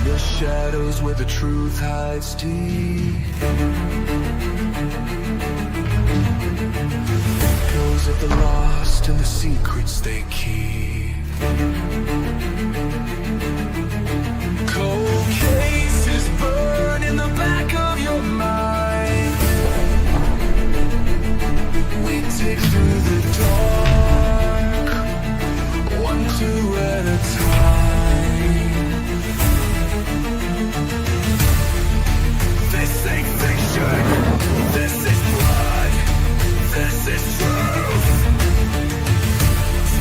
The shadows where the truth hides deep. Echoes of the lost and the secrets they keep. Cold cases burn in the back of your mind. We dig through the dark, one, two at a time. This ain't fiction, this is blood, this is truth.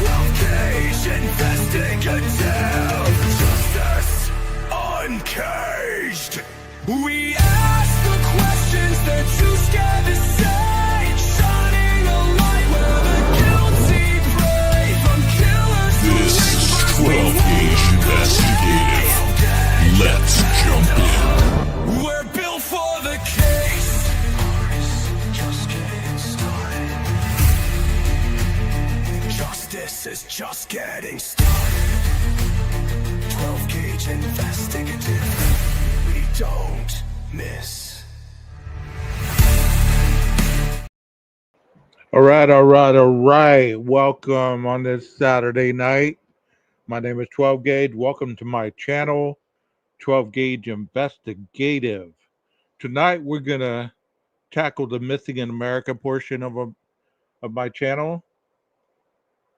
12-gauge investigative, justice uncaged. We ask the questions they're too scared to say, shining a light where the guilty pray from killers. This is 12-gauge investigative. Let's jump in. We're built for the case. Just getting started. Justice is just getting started. 12-gauge investigative. We don't miss. All right. Welcome on this Saturday night. My name is 12 Gauge. Welcome to my channel, 12 Gauge Investigative. Tonight we're gonna tackle the missing in America portion of my channel.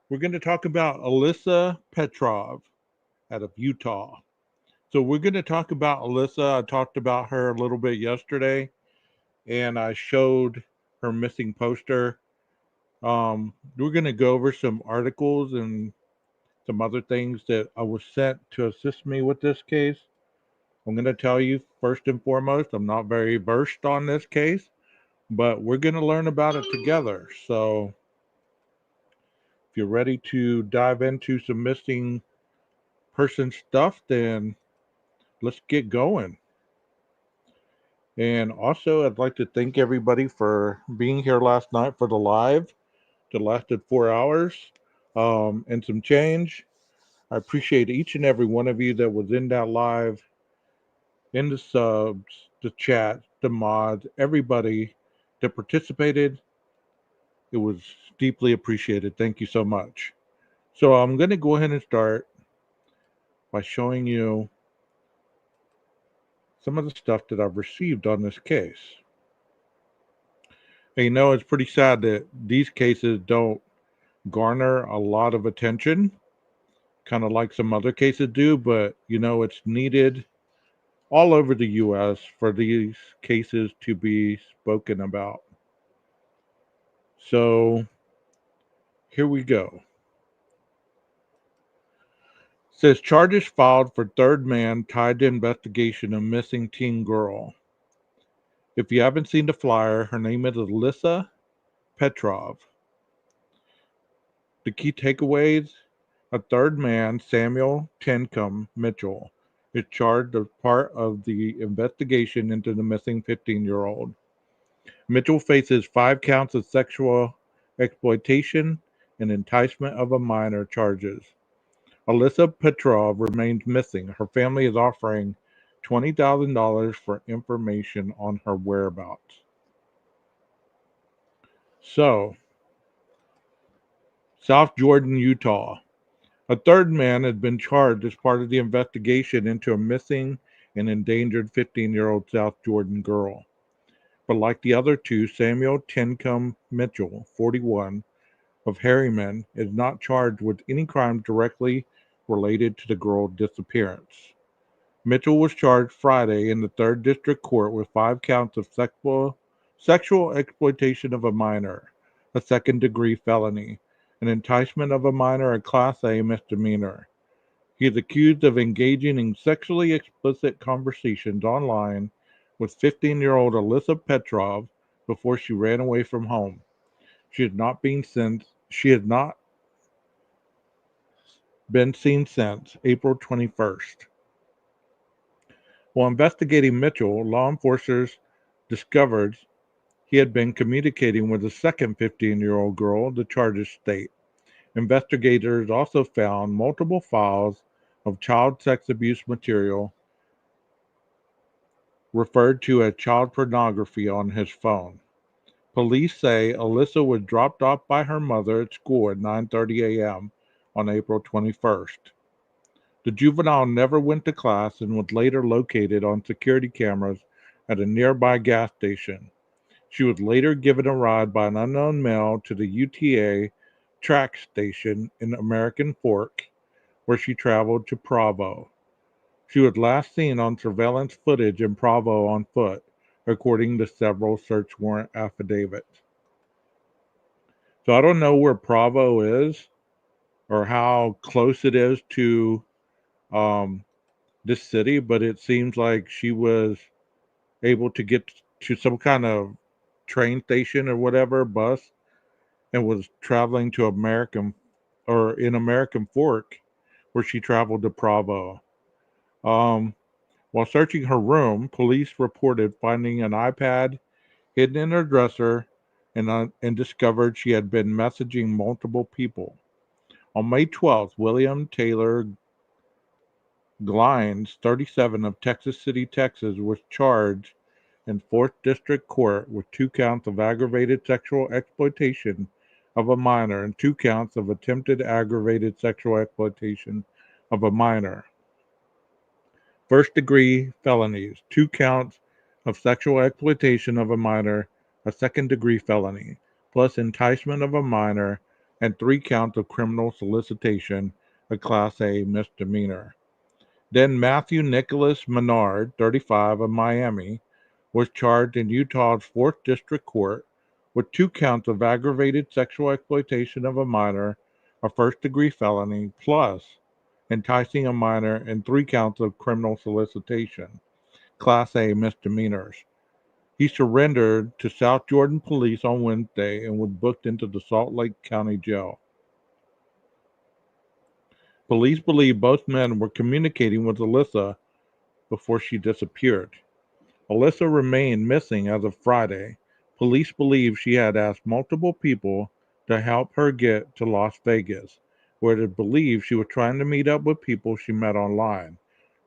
We're gonna talk about Alisa Petrov out of Utah. So we're gonna talk about Alisa. I talked about her a little bit yesterday, and I showed her missing poster. We're gonna go over some articles and some other things that I was sent to assist me with this case. I'm going to tell you first and foremost, I'm not very versed on this case, but we're going to learn about it together. So if you're ready to dive into some missing person stuff, then let's get going. And also, I'd like to thank everybody for being here last night for the live that lasted 4 hours and some change. I appreciate each and every one of you that was in that live, in the subs, the chat, the mods, everybody that participated. It was deeply appreciated. Thank you so much. So I'm going to go ahead and start by showing you some of the stuff that I've received on this case. And you know, it's pretty sad that these cases don't garner a lot of attention, kind of like some other cases do, but you know, it's needed all over the U.S. for these cases to be spoken about. So here we go. It says charges filed for third man tied to investigation of missing teen girl. If you haven't seen the flyer, her name is Alisa Petrov. The key takeaways: a third man, Samuel Tencum Mitchell, is charged as part of the investigation into the missing 15-year-old. Mitchell faces 5 counts of sexual exploitation and enticement of a minor charges. Alisa Petrov remains missing. Her family is offering $20,000 for information on her whereabouts. So, South Jordan, Utah. A third man has been charged as part of the investigation into a missing and endangered 15-year-old South Jordan girl. But like the other two, Samuel Tencum Mitchell, 41, of Harriman, is not charged with any crime directly related to the girl's disappearance. Mitchell was charged Friday in the 3rd District Court with 5 counts of sexual exploitation of a minor, a second-degree felony, and enticement of a minor, a Class A misdemeanor. He is accused of engaging in sexually explicit conversations online with 15-year-old Alisa Petrov before she ran away from home. She has not been seen since April 21st. While investigating Mitchell, law enforcers discovered he had been communicating with a second 15-year-old girl, the charges state. Investigators also found multiple files of child sex abuse material referred to as child pornography on his phone. Police say Alisa was dropped off by her mother at school at 9:30 a.m. on April 21st. The juvenile never went to class and was later located on security cameras at a nearby gas station. She was later given a ride by an unknown male to the UTA track station in American Fork, where she traveled to Provo. She was last seen on surveillance footage in Provo on foot, according to several search warrant affidavits. So I don't know where Provo is or how close it is to um, this city, but it seems like she was able to get to some kind of train station or whatever, bus, and was traveling to American or in American Fork, where she traveled to Provo. Um, while searching her room, police reported finding an iPad hidden in her dresser and discovered she had been messaging multiple people. On May 12th, William Taylor Glines, 37, of Texas City, Texas, was charged in 4th District Court with 2 counts of aggravated sexual exploitation of a minor and 2 counts of attempted aggravated sexual exploitation of a minor. First-degree felonies, 2 counts of sexual exploitation of a minor, a second-degree felony, plus enticement of a minor, and 3 counts of criminal solicitation, a Class A misdemeanor. Then Matthew Nicholas Menard, 35, of Miami, was charged in Utah's 4th District Court with 2 counts of aggravated sexual exploitation of a minor, a first-degree felony, plus enticing a minor, and 3 counts of criminal solicitation, Class A misdemeanors. He surrendered to South Jordan police on Wednesday and was booked into the Salt Lake County Jail. Police believe both men were communicating with Alisa before she disappeared. Alisa remained missing as of Friday. Police believe she had asked multiple people to help her get to Las Vegas, where it is believed she was trying to meet up with people she met online.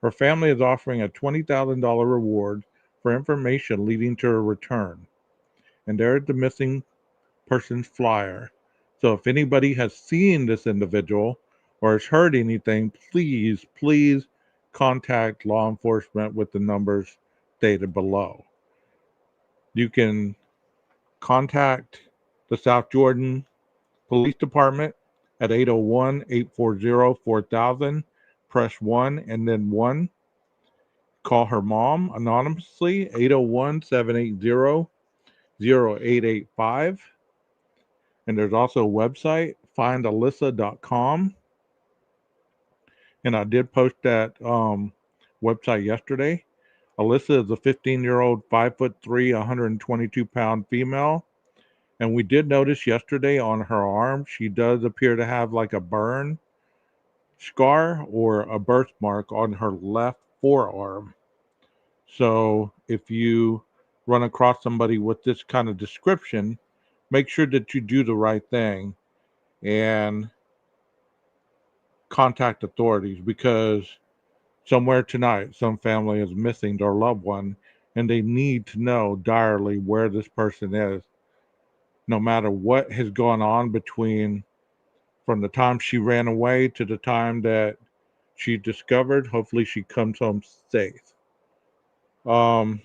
Her family is offering a $20,000 reward for information leading to her return. And there's the missing person's flyer. So if anybody has seen this individual or has heard anything, please contact law enforcement with the numbers stated below. You can contact the South Jordan Police Department at 801-840-4000. Press 1 and then 1. Call her mom anonymously, 801-780-0885. And there's also a website, findalisa.com. And I did post that website yesterday. Alisa is a 15-year-old, 5'3", 122-pound female. And we did notice yesterday on her arm, she does appear to have like a burn scar or a birthmark on her left forearm. So if you run across somebody with this kind of description, make sure that you do the right thing and contact authorities, because somewhere tonight, some family is missing their loved one and they need to know direly where this person is, no matter what has gone on between from the time she ran away to the time that she discovered. Hopefully she comes home safe. Um,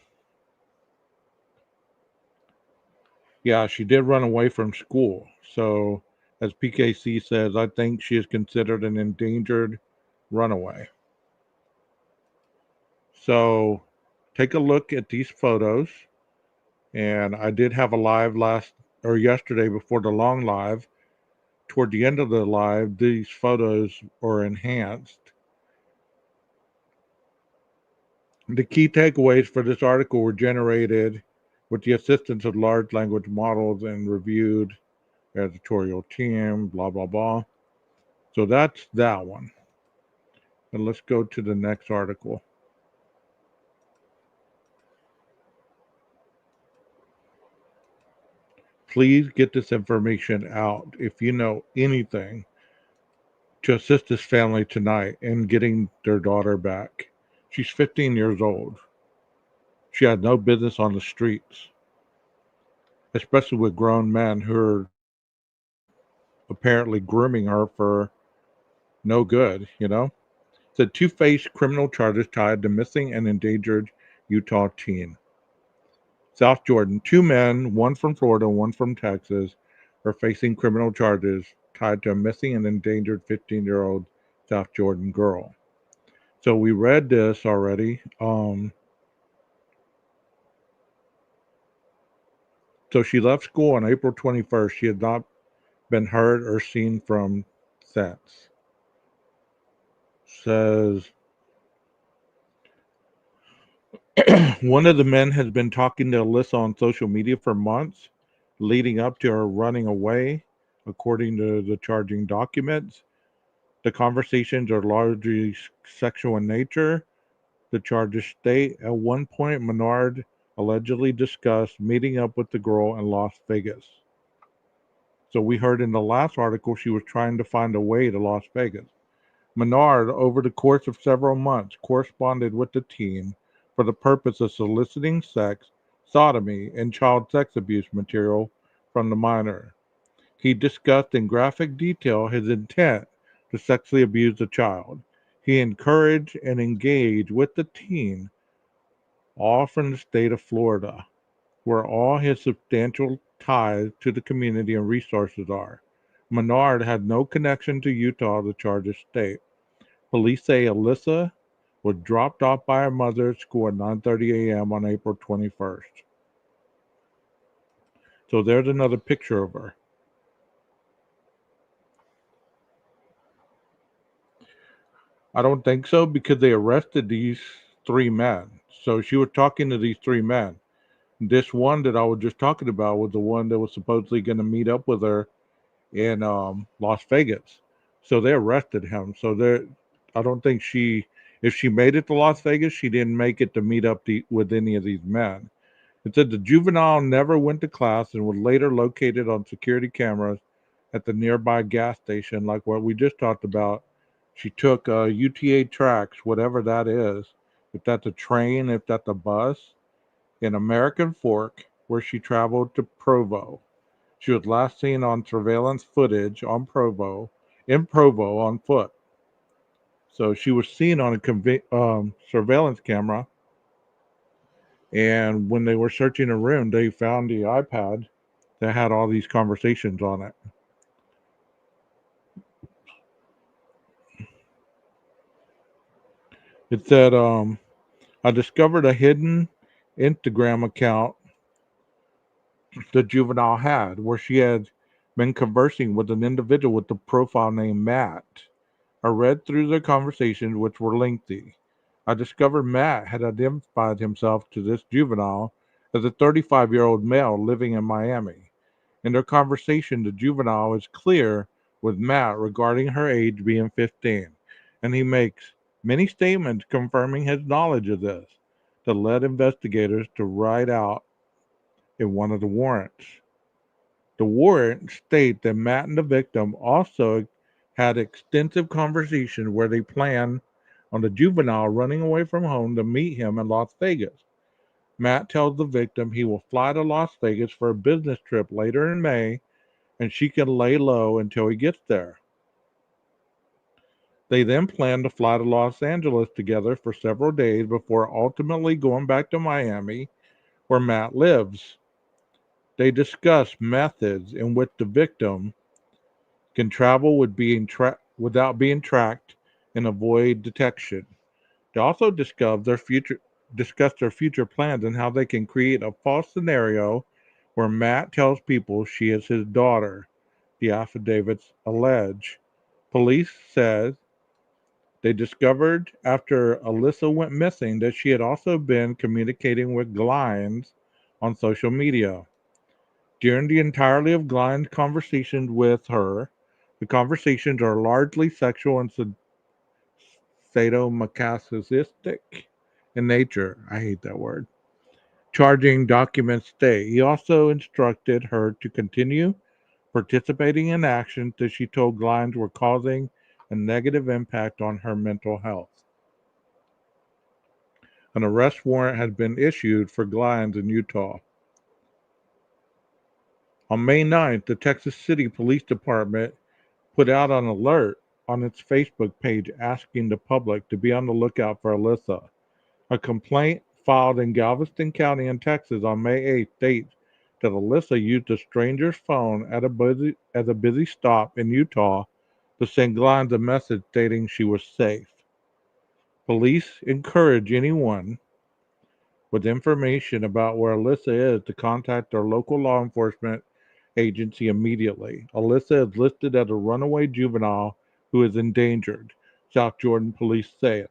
yeah, she did run away from school. So, as PKC says, I think she is considered an endangered runaway. So, take a look at these photos. And I did have a live yesterday before the long live. Toward the end of the live, these photos are enhanced. The key takeaways for this article were generated with the assistance of large language models and reviewed editorial team, blah, blah, blah. So that's that one. And let's go to the next article. Please get this information out if you know anything to assist this family tonight in getting their daughter back. She's 15 years old. She had no business on the streets, especially with grown men who are apparently grooming her for no good, you know? Said two faced criminal charges tied to missing and endangered Utah teen. South Jordan, two men, one from Florida, one from Texas, are facing criminal charges tied to a missing and endangered 15-year-old South Jordan girl. So we read this already. So she left school on April 21st. She had not been heard or seen from since. Says one of the men has been talking to Alisa on social media for months leading up to her running away, according to the charging documents. The conversations are largely sexual in nature. The charges state at one point Menard allegedly discussed meeting up with the girl in Las Vegas. So we heard in the last article she was trying to find a way to Las Vegas. Menard, over the course of several months, corresponded with the teen for the purpose of soliciting sex, sodomy, and child sex abuse material from the minor. He discussed in graphic detail his intent to sexually abuse the child. He encouraged and engaged with the teen, all from the state of Florida, where all his substantial ties to the community and resources are. Menard had no connection to Utah, the charges state. Police say Alisa was dropped off by her mother at school at 9:30 a.m. on April 21st. So there's another picture of her. I don't think so because they arrested these three men. So she was talking to these three men. This one that I was just talking about was the one that was supposedly going to meet up with her in Las Vegas. So they arrested him. So I don't think if she made it to Las Vegas, she didn't make it to meet up with any of these men. It said the juvenile never went to class and was later located on security cameras at the nearby gas station, like what we just talked about. She took UTA tracks, whatever that is, if that's a train, if that's a bus, in American Fork, where she traveled to Provo. She was last seen on surveillance footage in Provo on foot. So she was seen on a surveillance camera. And when they were searching a room, they found the iPad that had all these conversations on it. It said, I discovered a hidden Instagram account the juvenile had where she had been conversing with an individual with the profile name Matt. I read through their conversations, which were lengthy. I discovered Matt had identified himself to this juvenile as a 35-year-old male living in Miami. In their conversation, the juvenile is clear with Matt regarding her age being 15, and he makes many statements confirming his knowledge of this that led investigators to write out in one of the warrants. The warrant states that Matt and the victim also had extensive conversations where they planned on the juvenile running away from home to meet him in Las Vegas. Matt tells the victim he will fly to Las Vegas for a business trip later in May and she can lay low until he gets there. They then plan to fly to Los Angeles together for several days before ultimately going back to Miami, where Matt lives. They discuss methods in which the victim can travel without being tracked and avoid detection. They also discuss their future plans and how they can create a false scenario where Matt tells people she is his daughter, the affidavits allege. Police said they discovered after Alisa went missing that she had also been communicating with Glines on social media. During the entirety of Glines' conversations with her, the conversations are largely sexual and sadomasochistic in nature. I hate that word. charging documents state. He also instructed her to continue participating in actions that she told Glines were causing a negative impact on her mental health. An arrest warrant has been issued for Glines in Utah. On May 9th, the Texas City Police Department put out an alert on its Facebook page asking the public to be on the lookout for Alisa. A complaint filed in Galveston County in Texas on May 8th states that Alisa used a stranger's phone at a busy stop in Utah to send Glines a message stating she was safe. Police encourage anyone with information about where Alisa is to contact their local law enforcement agency immediately. Alisa is listed as a runaway juvenile who is endangered, South Jordan police said.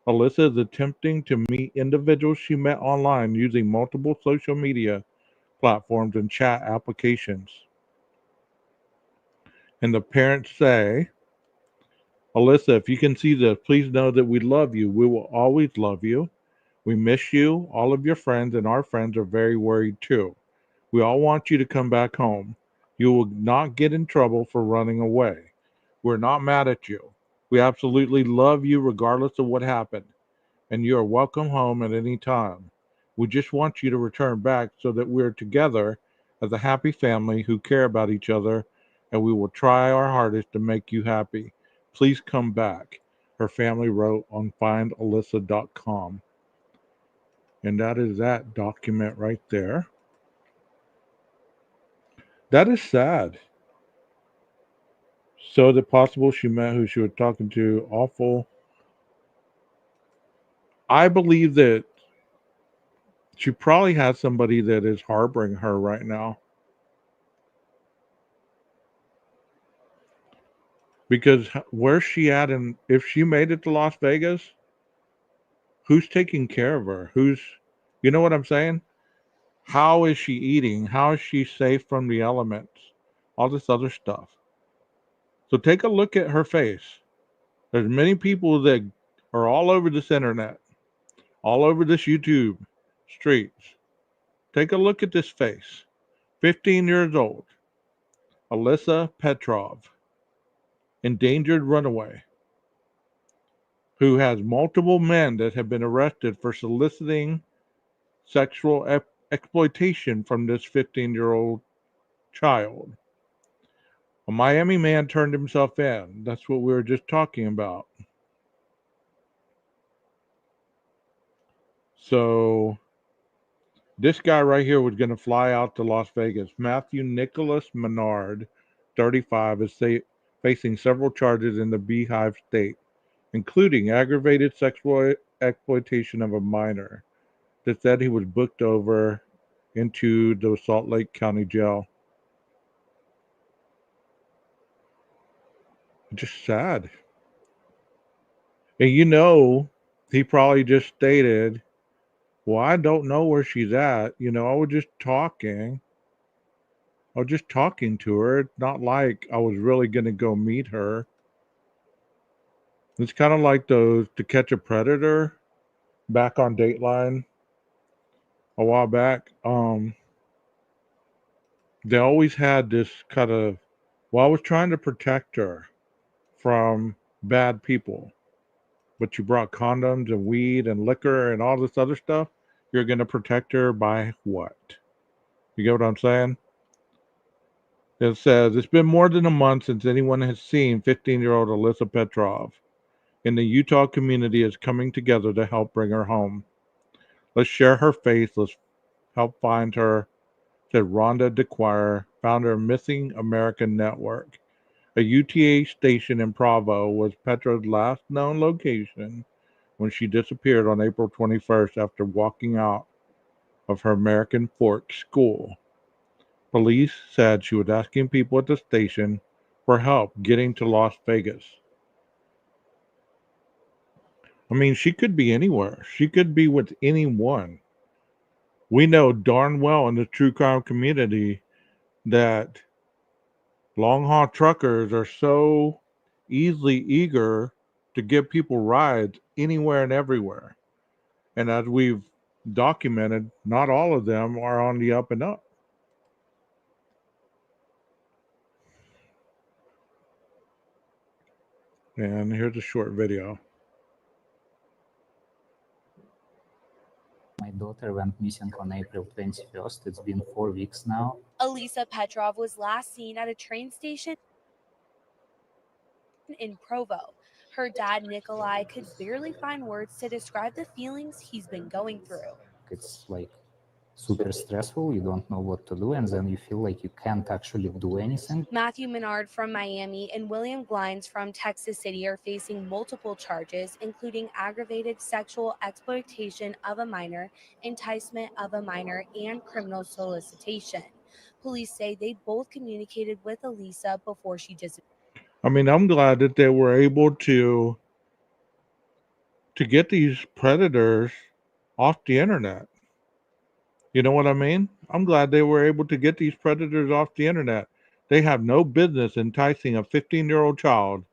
Alisa is attempting to meet individuals she met online using multiple social media platforms and chat applications. And the parents say, Alisa, if you can see this, please know that we love you. We will always love you. We miss you. All of your friends and our friends are very worried too. We all want you to come back home. You will not get in trouble for running away. We're not mad at you. We absolutely love you regardless of what happened, and you are welcome home at any time. We just want you to return back so that we're together as a happy family who care about each other, and we will try our hardest to make you happy. Please come back, her family wrote on findalisa.com. And that is that document right there. That is sad. So is it possible she met who she was talking to? Awful. I believe that she probably has somebody that is harboring her right now. Because where's she at? And if she made it to Las Vegas, who's taking care of her? You know what I'm saying? How is she eating? How is she safe from the elements? All this other stuff. So take a look at her face. There's many people that are all over this internet, all over this YouTube streets. Take a look at this face. 15 years old. Alisa Petrov, endangered runaway, who has multiple men that have been arrested for soliciting sexual exploitation from this 15-year-old child. A Miami man turned himself in. That's what we were just talking about. So this guy right here was going to fly out to Las Vegas. Matthew Nicholas Menard, 35, is facing several charges in the Beehive State, including aggravated sexual exploitation of a minor. That said, he was booked over into the Salt Lake County Jail. Just sad. And he probably just stated, well, I don't know where she's at. I was just talking. I was just talking to her. It's not like I was really going to go meet her. It's kind of like those To Catch a Predator back on Dateline a while back. They always had this kind of, well, I was trying to protect her from bad people, but you brought condoms and weed and liquor and all this other stuff. You're going to protect her by what? You get what I'm saying? It says it's been more than a month since anyone has seen 15-year-old Alisa Petrov, and the Utah community is coming together to help bring her home. Let's share her face. Let's help find her, said Rhonda DeQuire, founder of Missing American Network. A UTA station in Provo was Petrov's last known location when she disappeared on April 21st after walking out of her American Fork school. Police said she was asking people at the station for help getting to Las Vegas. I mean, she could be anywhere. She could be with anyone. We know darn well in the true crime community that long haul truckers are so easily eager to give people rides anywhere and everywhere. And as we've documented. Not all of them are on the up and up. And here's a short video. My daughter went missing on April 21st. It's been 4 weeks now. Alisa Petrov was last seen at a train station in Provo. Her dad, Nikolai, could barely find words to describe the feelings he's been going through. It's like super stressful. You don't know what to do, and then you feel like you can't actually do anything. Matthew Menard from Miami and William Glines from Texas City are facing multiple charges, including aggravated sexual exploitation of a minor, enticement of a minor, and criminal solicitation. Police say they both communicated with Alisa before she disappeared. I mean, I'm glad that they were able to get these predators off the internet. You know what I mean? I'm glad they were able to get these predators off the internet. They have no business enticing a 15-year-old child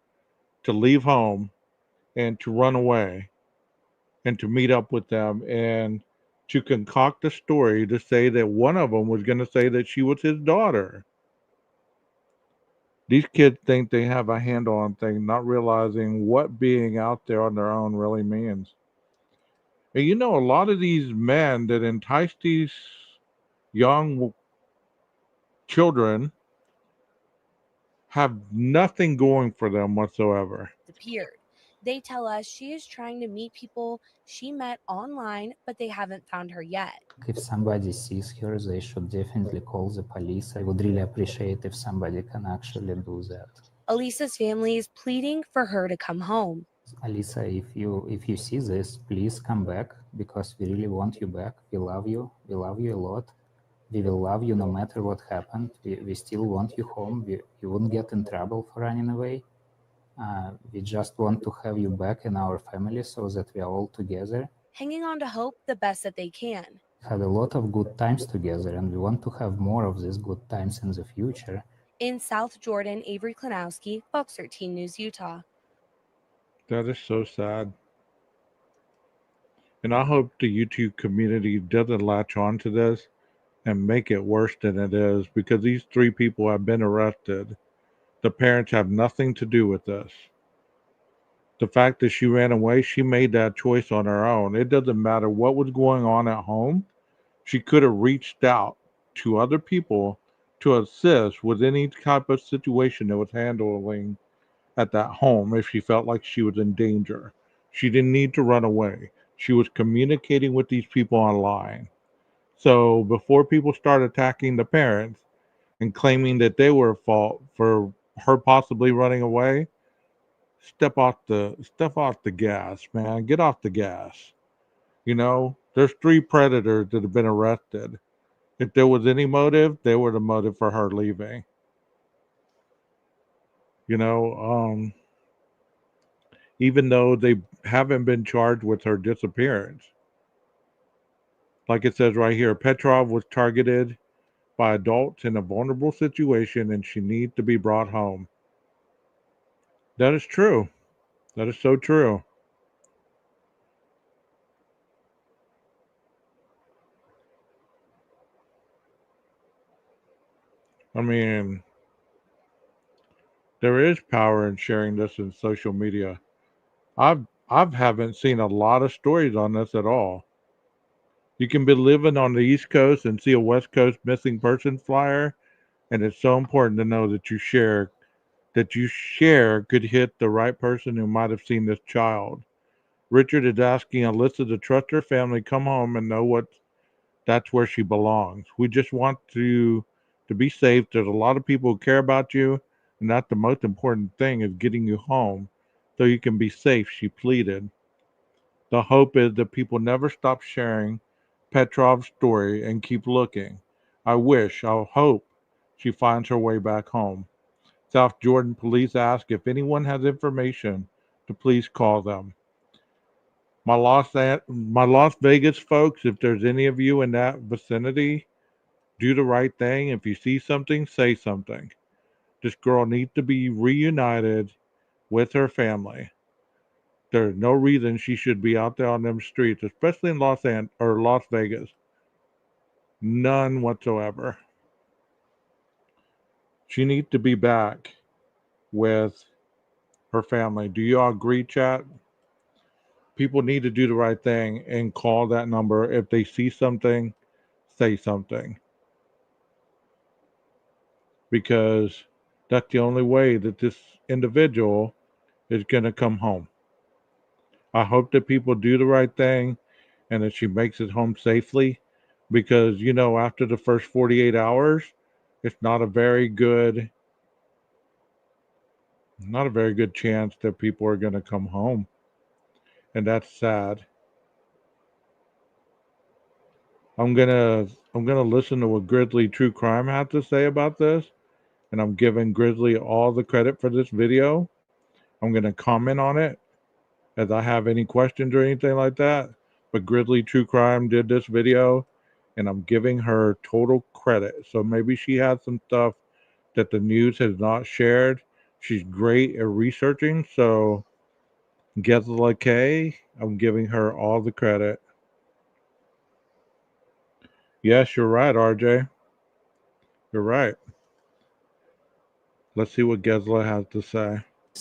to leave home and to run away and to meet up with them and to concoct a story to say that one of them was going to say that she was his daughter. These kids think they have a handle on things, not realizing what being out there on their own really means. And you know, a lot of these men that entice these young children have nothing going for them whatsoever. They tell us she is trying to meet people she met online, but they haven't found her yet. If somebody sees her, they should definitely call the police. I would really appreciate if somebody can actually do that. Alisa's family is pleading for her to come home. Alisa, if you see this, please come back, because we really want you back. We love you. We love you a lot. We will love you no matter what happened. We still want you home. You wouldn't get in trouble for running away. We just want to have you back in our family so that we are all together. Hanging on to hope the best that they can. Had a lot of good times together, and we want to have more of these good times in the future. In South Jordan, Avery Klanowski, Fox 13 News, Utah. That is so sad. And I hope the YouTube community doesn't latch on to this and make it worse than it is, because these three people have been arrested. The parents have nothing to do with this. The fact that she ran away, she made that choice on her own. It doesn't matter what was going on at home. She could have reached out to other people to assist with any type of situation that was handling at that home if she felt like she was in danger. She didn't need to run away. She was communicating with these people online. So before people start attacking the parents and claiming that they were at fault for her possibly running away, step off the gas, man. Get off the gas. You know, there's three predators that have been arrested. If there was any motive, they were the motive for her leaving. You know, even though they haven't been charged with her disappearance. Like it says right here, Petrov was targeted by adults in a vulnerable situation and she needs to be brought home. That is true. That is so true. I mean, there is power in sharing this in social media. I've haven't seen a lot of stories on this at all. You can be living on the East Coast and see a West Coast missing person flyer, and it's so important to know that you share could hit the right person who might have seen this child. Richard is asking Alyssa to trust her family, come home, and know what that's where she belongs. We just want to be safe. There's a lot of people who care about you, and that's the most important thing is getting you home so you can be safe, she pleaded. The hope is that people never stop sharing Petrov's story and keep looking. I hope she finds her way back home. South Jordan police ask if anyone has information to please call them. My Las Vegas folks, if there's any of you in that vicinity, do the right thing. If you see something, say something. This girl needs to be reunited with her family. There's no reason she should be out there on them streets, especially in Las Vegas. None whatsoever. She needs to be back with her family. Do you all agree, chat? People need to do the right thing and call that number. If they see something, say something. Because that's the only way that this individual is going to come home. I hope that people do the right thing and that she makes it home safely. Because, after the first 48 hours, it's not a very good chance that people are going to come home. And that's sad. I'm gonna listen to what Grizzly True Crime had to say about this, and I'm giving Grizzly all the credit for this video. I'm gonna comment on it as I have any questions or anything like that. But Grizzly True Crime did this video, and I'm giving her total credit. So maybe she had some stuff that the news has not shared. She's great at researching, so Gesla K, I'm giving her all the credit. Yes, you're right, RJ. You're right. Let's see what Gesla has to say.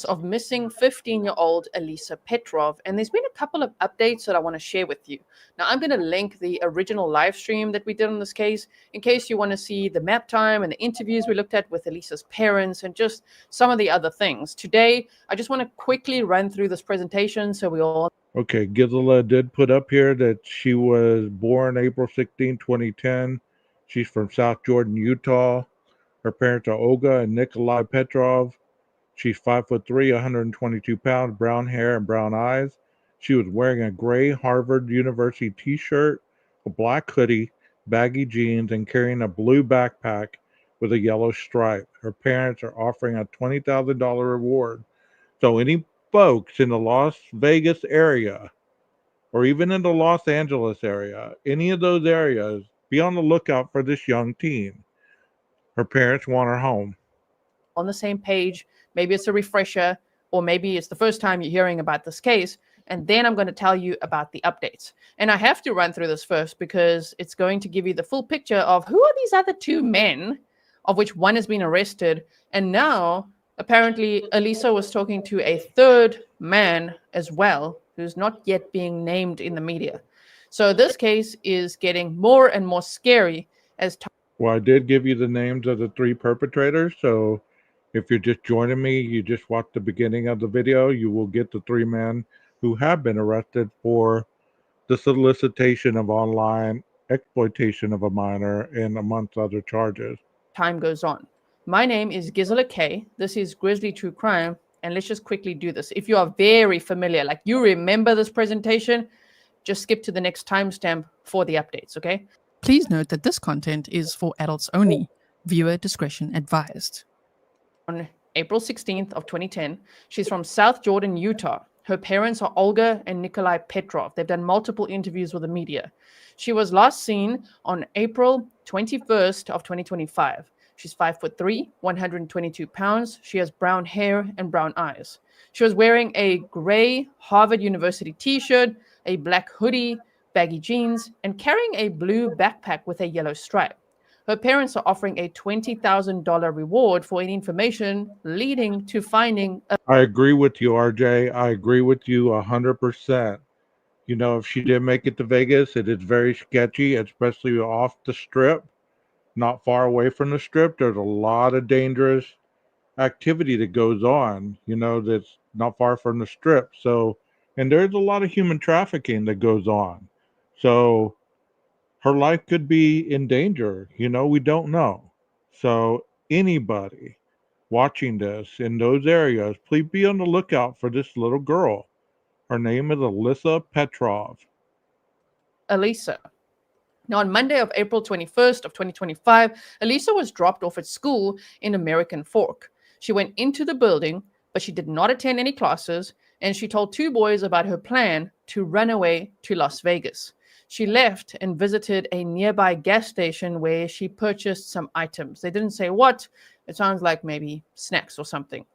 Of missing 15-year-old Alisa Petrov, and there's been a couple of updates that I want to share with you. Now, I'm going to link the original live stream that we did on this case in case you want to see the map time and the interviews we looked at with Alisa's parents and just some of the other things. Today, I just want to quickly run through this presentation so we all... Okay, Gisela did put up here that she was born April 16, 2010. She's from South Jordan, Utah. Her parents are Olga and Nikolai Petrov. She's 5'3", 122 pounds, brown hair and brown eyes. She was wearing a gray Harvard University t-shirt, a black hoodie, baggy jeans, and carrying a blue backpack with a yellow stripe. Her parents are offering a $20,000 reward. So any folks in the Las Vegas area, or even in the Los Angeles area, any of those areas, be on the lookout for this young teen. Her parents want her home. On the same page. Maybe it's a refresher, or maybe it's the first time you're hearing about this case. And then I'm going to tell you about the updates. And I have to run through this first because it's going to give you the full picture of who are these other two men, of which one has been arrested. And now, apparently, Alisa was talking to a third man as well, who's not yet being named in the media. So this case is getting more and more scary as time... Well, I did give you the names of the three perpetrators, so if you're just joining me, you just watch the beginning of the video, you will get the three men who have been arrested for the solicitation of online exploitation of a minor and amongst other charges. Time goes on. My name is Gisela K. This is Grizzly True Crime, and let's just quickly do this. If you are very familiar, like you remember this presentation, just skip to the next timestamp for the updates, okay? Please note that this content is for adults only. Viewer discretion advised. On April 16th of 2010, she's from South Jordan, Utah. Her parents are Olga and Nikolai Petrov. They've done multiple interviews with the media. She was last seen on April 21st of 2025. She's 5'3", 122 pounds. She has brown hair and brown eyes. She was wearing a gray Harvard University t-shirt, a black hoodie, baggy jeans, and carrying a blue backpack with a yellow stripe. Her parents are offering a $20,000 reward for any information leading to finding a... I agree with you, RJ. I agree with you 100%. If she did make it to Vegas, it is very sketchy, especially off the strip, not far away from the strip. There's a lot of dangerous activity that goes on, that's not far from the strip. So, and there's a lot of human trafficking that goes on. So her life could be in danger. We don't know. So anybody watching this in those areas, please be on the lookout for this little girl. Her name is Alisa Petrov. Alisa. Now, on Monday of April 21st of 2025, Alisa was dropped off at school in American Fork. She went into the building, but she did not attend any classes, and she told two boys about her plan to run away to Las Vegas. She left and visited a nearby gas station where she purchased some items. They didn't say what. It sounds like maybe snacks or something.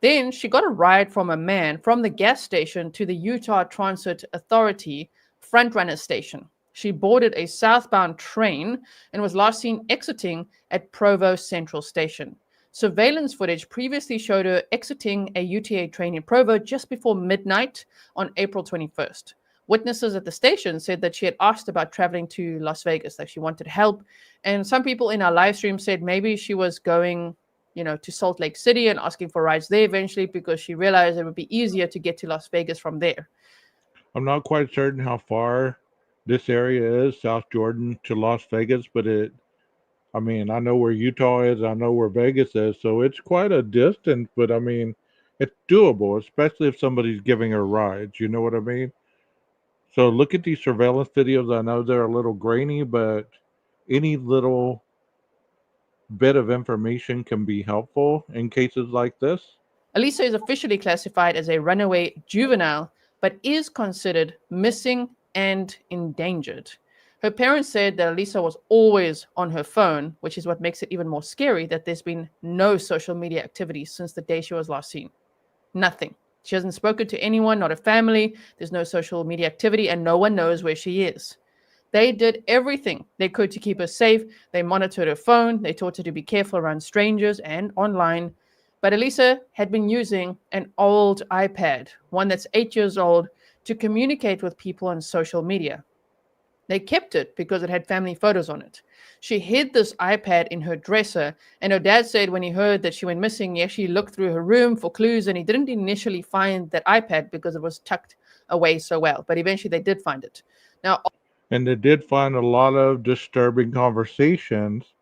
Then she got a ride from a man from the gas station to the Utah Transit Authority frontrunner station. She boarded a southbound train and was last seen exiting at Provo Central Station. Surveillance footage previously showed her exiting a UTA train in Provo just before midnight on April 21st. Witnesses at the station said that she had asked about traveling to Las Vegas, that she wanted help. And some people in our live stream said maybe she was going, to Salt Lake City and asking for rides there eventually because she realized it would be easier to get to Las Vegas from there. I'm not quite certain how far this area is, South Jordan to Las Vegas, but I mean, I know where Utah is, I know where Vegas is, so it's quite a distance, but I mean, it's doable, especially if somebody's giving her rides. You know what I mean? So look at these surveillance videos. I know they're a little grainy, but any little bit of information can be helpful in cases like this. Alisa is officially classified as a runaway juvenile, but is considered missing and endangered. Her parents said that Alisa was always on her phone, which is what makes it even more scary that there's been no social media activity since the day she was last seen. Nothing. She hasn't spoken to anyone, not a family. There's no social media activity, and no one knows where she is. They did everything they could to keep her safe. They monitored her phone. They taught her to be careful around strangers and online. But Alisa had been using an old iPad, one that's 8 years old, to communicate with people on social media. They kept it because it had family photos on it. She hid this iPad in her dresser, and her dad said when he heard that she went missing, he actually looked through her room for clues, and he didn't initially find that iPad because it was tucked away so well. But eventually they did find it. Now, And they did find a lot of disturbing conversations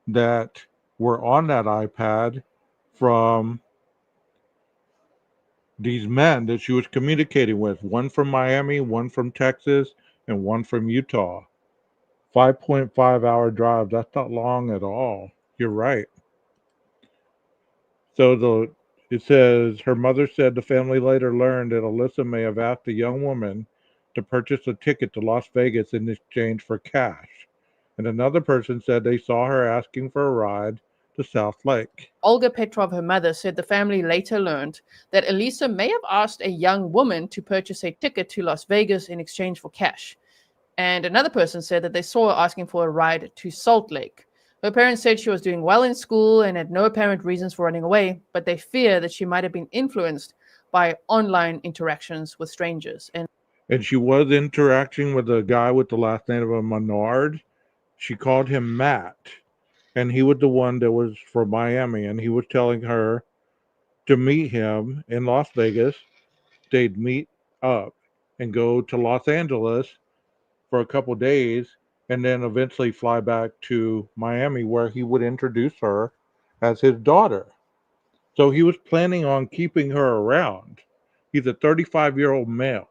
that were on that iPad from these men that she was communicating with, one from Miami, one from Texas, and one from Utah. 5.5 hour drive. That's not long at all. You're right. So it says her mother said the family later learned that Alyssa may have asked a young woman to purchase a ticket to Las Vegas in exchange for cash. And another person said they saw her asking for a ride to South Lake. Olga Petrov, her mother, said the family later learned that Alisa may have asked a young woman to purchase a ticket to Las Vegas in exchange for cash. And another person said that they saw her asking for a ride to Salt Lake. Her parents said she was doing well in school and had no apparent reasons for running away, but they fear that she might have been influenced by online interactions with strangers. And she was interacting with a guy with the last name of Menard. She called him Matt. And he was the one that was from Miami. And he was telling her to meet him in Las Vegas. They'd meet up and go to Los Angeles for a couple days and then eventually fly back to Miami where he would introduce her as his daughter. So he was planning on keeping her around. He's a 35-year-old male,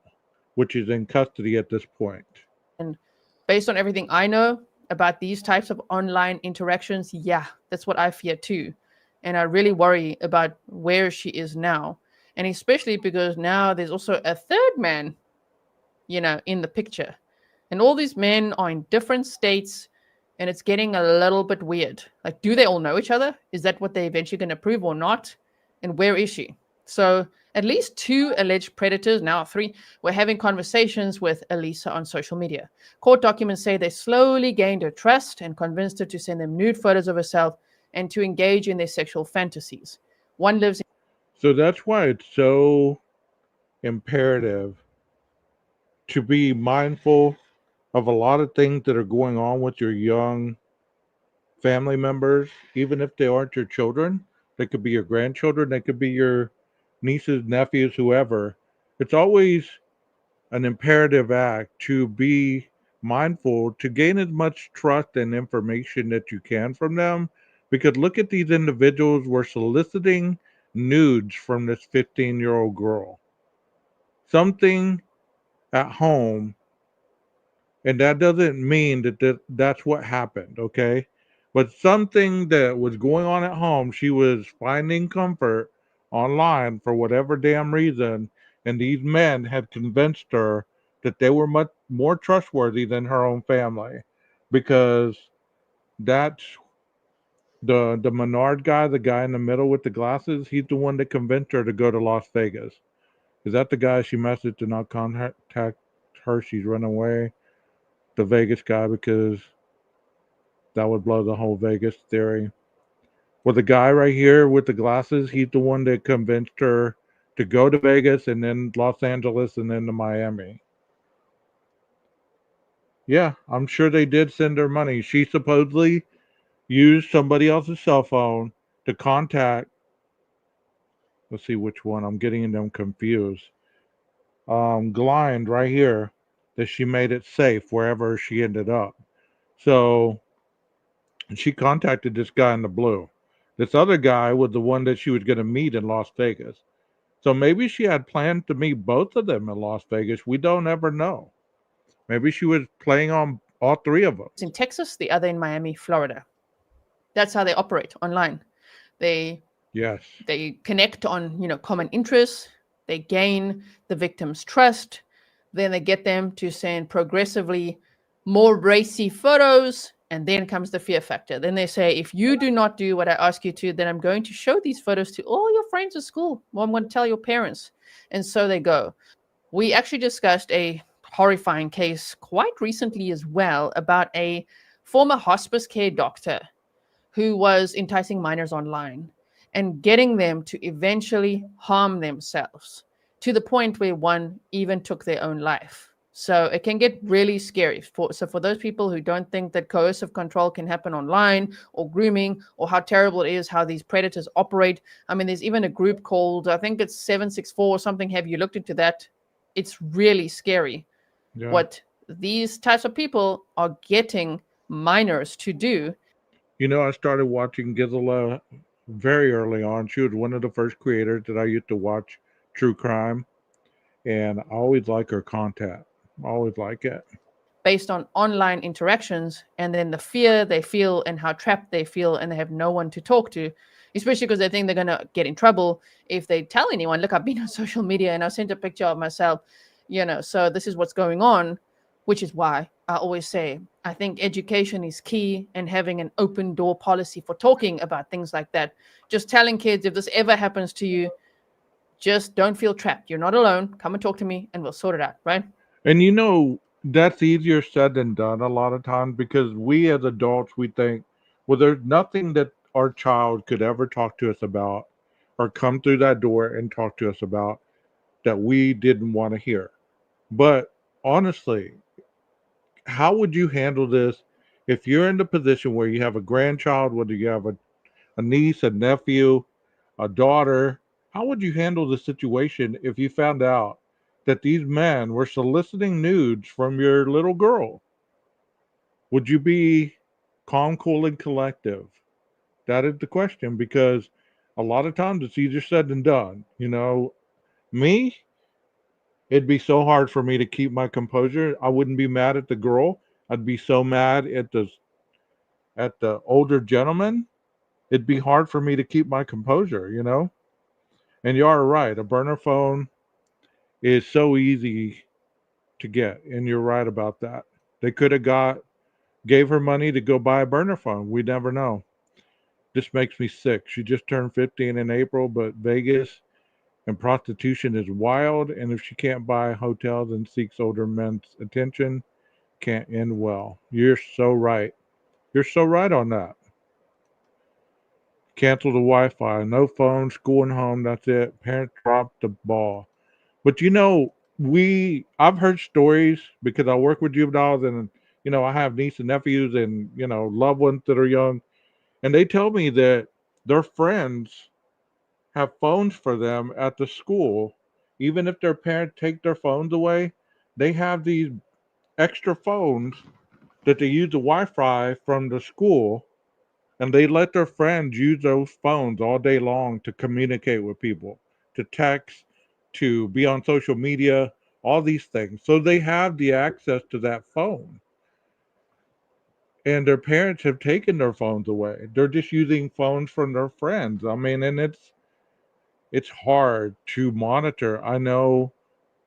which is in custody at this point. And based on everything I know about these types of online interactions, yeah, that's what I fear too. And I really worry about where she is now. And especially because now there's also a third man, in the picture. And all these men are in different states, and it's getting a little bit weird. Like, do they all know each other? Is that what they're eventually going to prove or not? And where is she? So, at least 2 alleged predators, now 3, were having conversations with Alisa on social media. Court documents say they slowly gained her trust and convinced her to send them nude photos of herself and to engage in their sexual fantasies. One lives in. So that's why it's so imperative to be mindful of a lot of things that are going on with your young family members, even if they aren't your children. They could be your grandchildren, they could be your nieces, nephews, whoever. It's always an imperative act to be mindful to gain as much trust and information that you can from them. Because look at these individuals were soliciting nudes from this 15-year-old girl. Something at home, and that doesn't mean that's what happened, okay? But something that was going on at home, she was finding comfort online for whatever damn reason, and these men had convinced her that they were much more trustworthy than her own family, because that's The Menard guy, the guy in the middle with the glasses, he's the one that convinced her to go to Las Vegas. Is that the guy she messaged to not contact her? She's run away. The Vegas guy, because that would blow the whole Vegas theory. Well, the guy right here with the glasses, he's the one that convinced her to go to Vegas and then Los Angeles and then to Miami. Yeah, I'm sure they did send her money. She supposedly used somebody else's cell phone to contact. Let's see which one. I'm getting them confused. Glide right here, that she made it safe wherever she ended up. So she contacted this guy in the blue. This other guy was the one that she was going to meet in Las Vegas. So maybe she had planned to meet both of them in Las Vegas. We don't ever know. Maybe she was playing on all three of them. in Texas, the other in Miami, Florida. That's how they operate online. They Yes. they connect on common interests. They gain the victim's trust. Then they get them to send progressively more racy photos, and then comes the fear factor. Then they say, if you do not do what I ask you to, then I'm going to show these photos to all your friends at school. Well, I'm going to tell your parents. And so they go. We actually discussed a horrifying case quite recently as well about a former hospice care doctor who was enticing minors online and getting them to eventually harm themselves to the point where one even took their own life. So it can get really scary. So for those people who don't think that coercive control can happen online, or grooming, or how terrible it is how these predators operate. I mean, there's even a group called, I think it's 764 or something. Have you looked into that? It's really scary what these types of people are getting minors to do. I started watching Gisela very early on. She was one of the first creators that I used to watch true crime, and I always like her content. I always like it. Based on online interactions, and then the fear they feel and how trapped they feel, and they have no one to talk to, especially because they think they're going to get in trouble if they tell anyone, look, I've been on social media and I sent a picture of myself, so this is what's going on, which is why I always say, I think education is key, and having an open door policy for talking about things like that. Just telling kids, if this ever happens to you, just don't feel trapped. You're not alone. Come and talk to me and we'll sort it out, right? And that's easier said than done a lot of times, because we as adults, we think, well, there's nothing that our child could ever talk to us about or come through that door and talk to us about that we didn't want to hear. But honestly, how would you handle this if you're in the position where you have a grandchild, whether you have a niece, a nephew, a daughter? How would you handle the situation if you found out that these men were soliciting nudes from your little girl? Would you be calm, cool, and collective? That is the question, because a lot of times it's easier said than done. Me, it'd be so hard for me to keep my composure. I wouldn't be mad at the girl. I'd be so mad at the older gentleman. It'd be hard for me to keep my composure. And you are right. A burner phone is so easy to get, and you're right about that. They could have gave her money to go buy a burner phone. We never know. This makes me sick. She just turned 15 in April, but Vegas and prostitution is wild, and if she can't buy hotels and seeks older men's attention, can't end well. You're so right. You're so right on that. Cancel the Wi-Fi. No phone, school and home. That's it. Parents dropped the ball. But I've heard stories, because I work with juveniles, and I have nieces and nephews and loved ones that are young, and they tell me that their friends have phones for them at the school. Even if their parents take their phones away, they have these extra phones that they use the Wi-Fi from the school, and they let their friends use those phones all day long to communicate with people, to text, to be on social media, all these things. So they have the access to that phone. And their parents have taken their phones away. They're just using phones from their friends. I mean, and it's hard to monitor. I know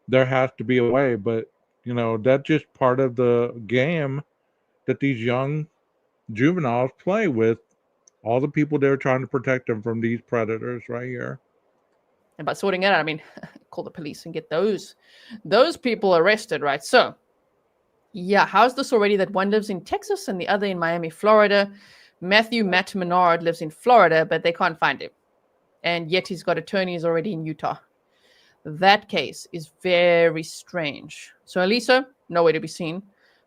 there has to be a way, but that's just part of the game that these young juveniles play with All the people there trying to protect him from these predators right here. And by sorting it out, I mean call the police and get those people arrested, right? So yeah, how's this already that one lives in Texas and the other in Miami, Florida? Matt Menard lives in Florida, but they can't find him. And yet he's got attorneys already in Utah. That case is very strange. So Alisa, nowhere to be seen.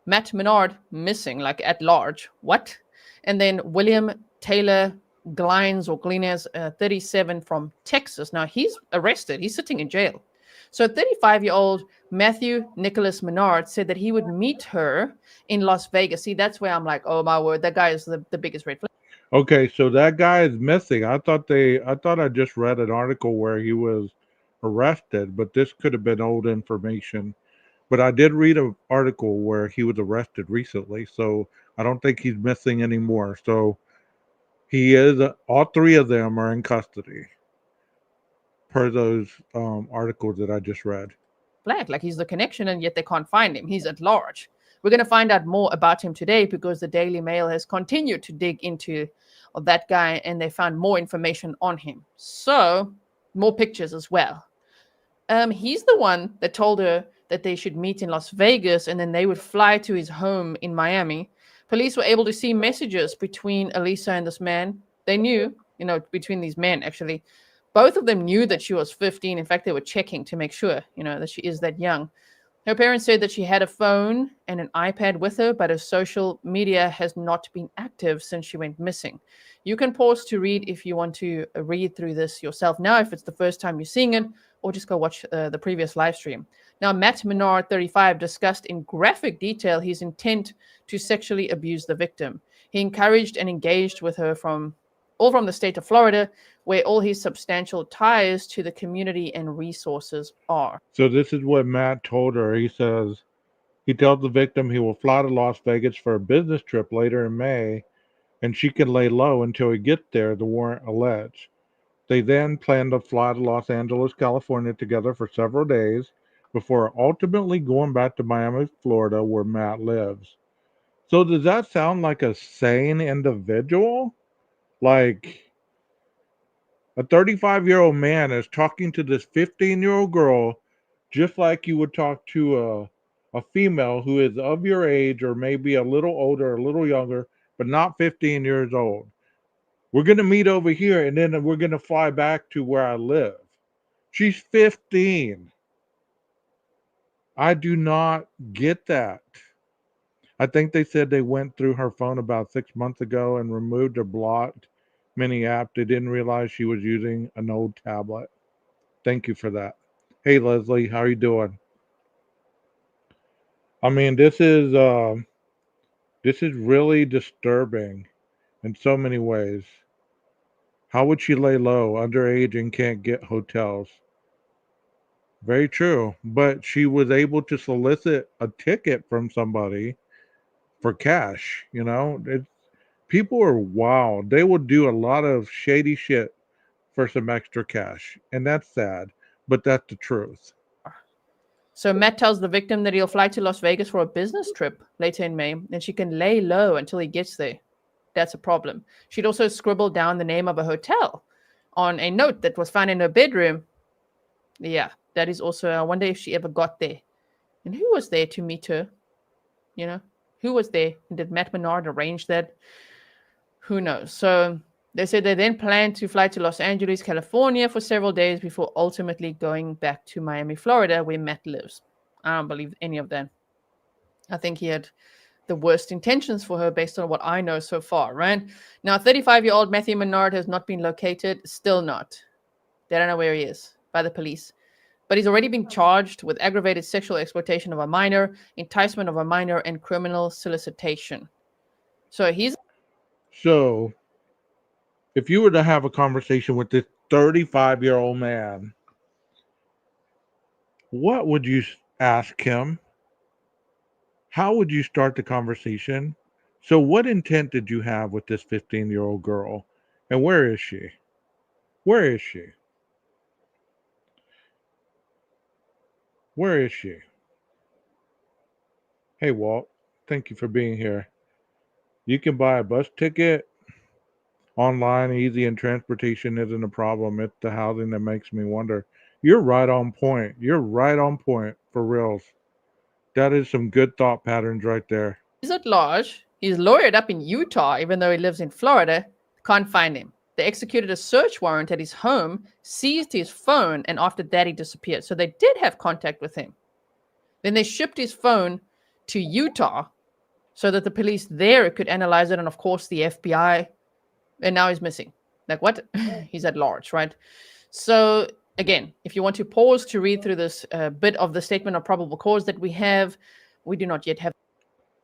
Matt Menard, missing, like at large. What? And then William Taylor Glines or Glines, 37 from Texas. Now he's arrested. He's sitting in jail. So 35-year-old Matthew Nicholas Menard said that he would meet her in Las Vegas. See, that's where I'm like, oh my word, that guy is the biggest red flag. Okay, so that guy is missing. I thought I just read an article where he was arrested, but this could have been old information. But I did read an article where he was arrested recently, so I don't think he's missing anymore. So he is. All three of them are in custody, per those articles that I just read. Like he's the connection, and yet they can't find him. He's at large. We're going to find out more about him today because the Daily Mail has continued to dig into that guy and they found more information on him. So, more pictures as well. He's the one that told her that they should meet in Las Vegas and then they would fly to his home in Miami. Police were able to see messages between Alisa and this man. They knew, between these men actually. Both of them knew that she was 15. In fact, they were checking to make sure, that she is that young. Her parents said that she had a phone and an iPad with her, but her social media has not been active since she went missing. You can pause to read if you want to read through this yourself now, if it's the first time you're seeing it, or just go watch the previous live stream. Now, Matt Menard, 35, discussed in graphic detail his intent to sexually abuse the victim. He encouraged and engaged with her from the state of Florida, where all his substantial ties to the community and resources are. So this is what Matt told her. He says he tells the victim he will fly to Las Vegas for a business trip later in May, and she can lay low until he gets there, the warrant alleged. They then plan to fly to Los Angeles, California together for several days before ultimately going back to Miami, Florida, where Matt lives. So does that sound like a sane individual? Like a 35-year-old man is talking to this 15-year-old girl just like you would talk to a female who is of your age or maybe a little older, a little younger, but not 15 years old. We're going to meet over here and then we're going to fly back to where I live. She's 15. I do not get that. I think they said they went through her phone about 6 months ago and removed or blocked many apps. They didn't realize she was using an old tablet. Thank you for that. Hey Leslie, how are you doing? I mean, this is really disturbing in so many ways. How would she lay low, underage, and can't get hotels? Very true. But she was able to solicit a ticket from somebody for cash. People are wild. They will do a lot of shady shit for some extra cash. And that's sad, but that's the truth. So Matt tells the victim that he'll fly to Las Vegas for a business trip later in May, and she can lay low until he gets there. That's a problem. She'd also scribbled down the name of a hotel on a note that was found in her bedroom. Yeah, that is also, I wonder if she ever got there. And who was there to meet her? Who was there? Did Matt Menard arrange that? Who knows? So they said they then planned to fly to Los Angeles, California for several days before ultimately going back to Miami, Florida, where Matt lives. I don't believe any of that. I think he had the worst intentions for her based on what I know so far, right? Now, 35-year-old Matthew Menard has not been located, still not. They don't know where he is by the police. But he's already been charged with aggravated sexual exploitation of a minor, enticement of a minor, and criminal solicitation. So So, if you were to have a conversation with this 35-year-old man, what would you ask him? How would you start the conversation? So, what intent did you have with this 15-year-old girl? And where is she? Where is she? Where is she? Hey, Walt, thank you for being here. You can buy a bus ticket online, easy, and transportation isn't a problem. It's the housing that makes me wonder. You're right on point. You're right on point for reals. That is some good thought patterns right there. He's at large. He's lawyered up in Utah, even though he lives in Florida. Can't find him. They executed a search warrant at his home, seized his phone, and after that, he disappeared. So they did have contact with him. Then they shipped his phone to Utah so that the police there could analyze it, and of course, the FBI. And now he's missing. Like, what? He's at large, right? So, again, if you want to pause to read through this bit of the statement of probable cause that we do not yet have.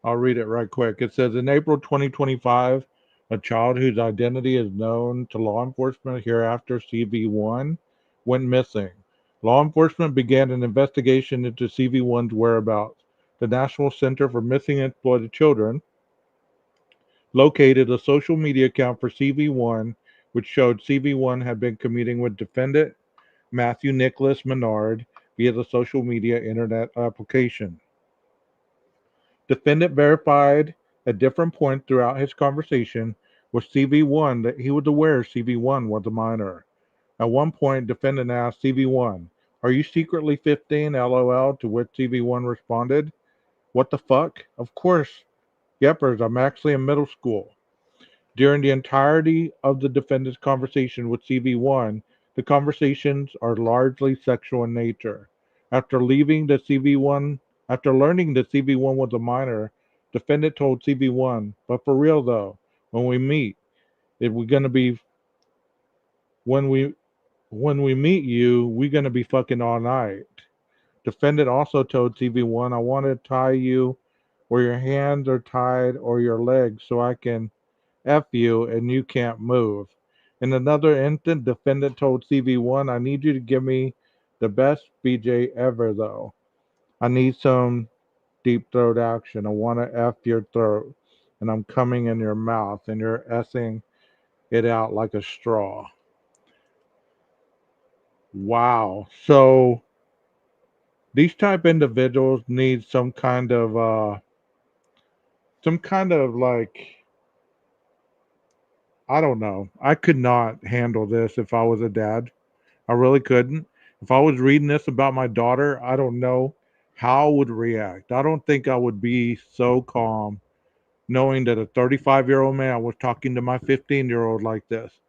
I'll read it right quick. It says in April 2025, a child whose identity is known to law enforcement, hereafter CV1, went missing. Law enforcement began an investigation into CV1's whereabouts. The National Center for Missing and Exploited Children located a social media account for CV1, which showed CV1 had been commuting with defendant Matthew Nicholas Menard via the social media internet application. Defendant verified at different points throughout his conversation with CV1 that he was aware CV1 was a minor. At one point, defendant asked CV1, "Are you secretly 15, LOL?" To which CV1 responded, "What the fuck? Of course, yepers, I'm actually in middle school." During the entirety of the defendant's conversation with CV1, the conversations are largely sexual in nature. After learning that CV1 was a minor, defendant told CV1, "But for real though, when we meet, if we're gonna be when we meet you, we're gonna be fucking all night." Defendant also told CV1, "I want to tie you where your hands are tied or your legs so I can F you and you can't move." In another instant, defendant told CV1, "I need you to give me the best BJ ever though. I need some deep throat action. I want to F your throat and I'm coming in your mouth and you're S-ing it out like a straw." Wow. So these type individuals need some kind of like, I don't know. I could not handle this if I was a dad. I really couldn't. If I was reading this about my daughter, I don't know how I would react. I don't think I would be so calm knowing that a 35-year-old man was talking to my 15-year-old like this.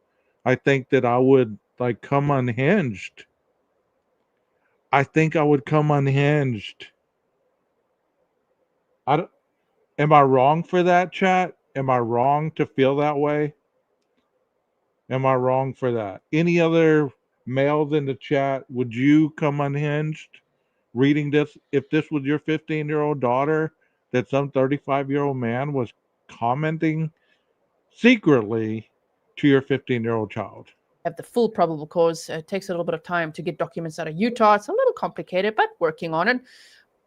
I think that I would like come unhinged. I think I would come unhinged. I don't, am I wrong for that, chat? Am I wrong to feel that way? Am I wrong for that? Any other males in the chat, would you come unhinged reading this if this was your 15-year-old daughter that some 35-year-old man was commenting secretly to your 15-year-old child? Have the full probable cause. It takes a little bit of time to get documents out of Utah. It's a little complicated, but working on it.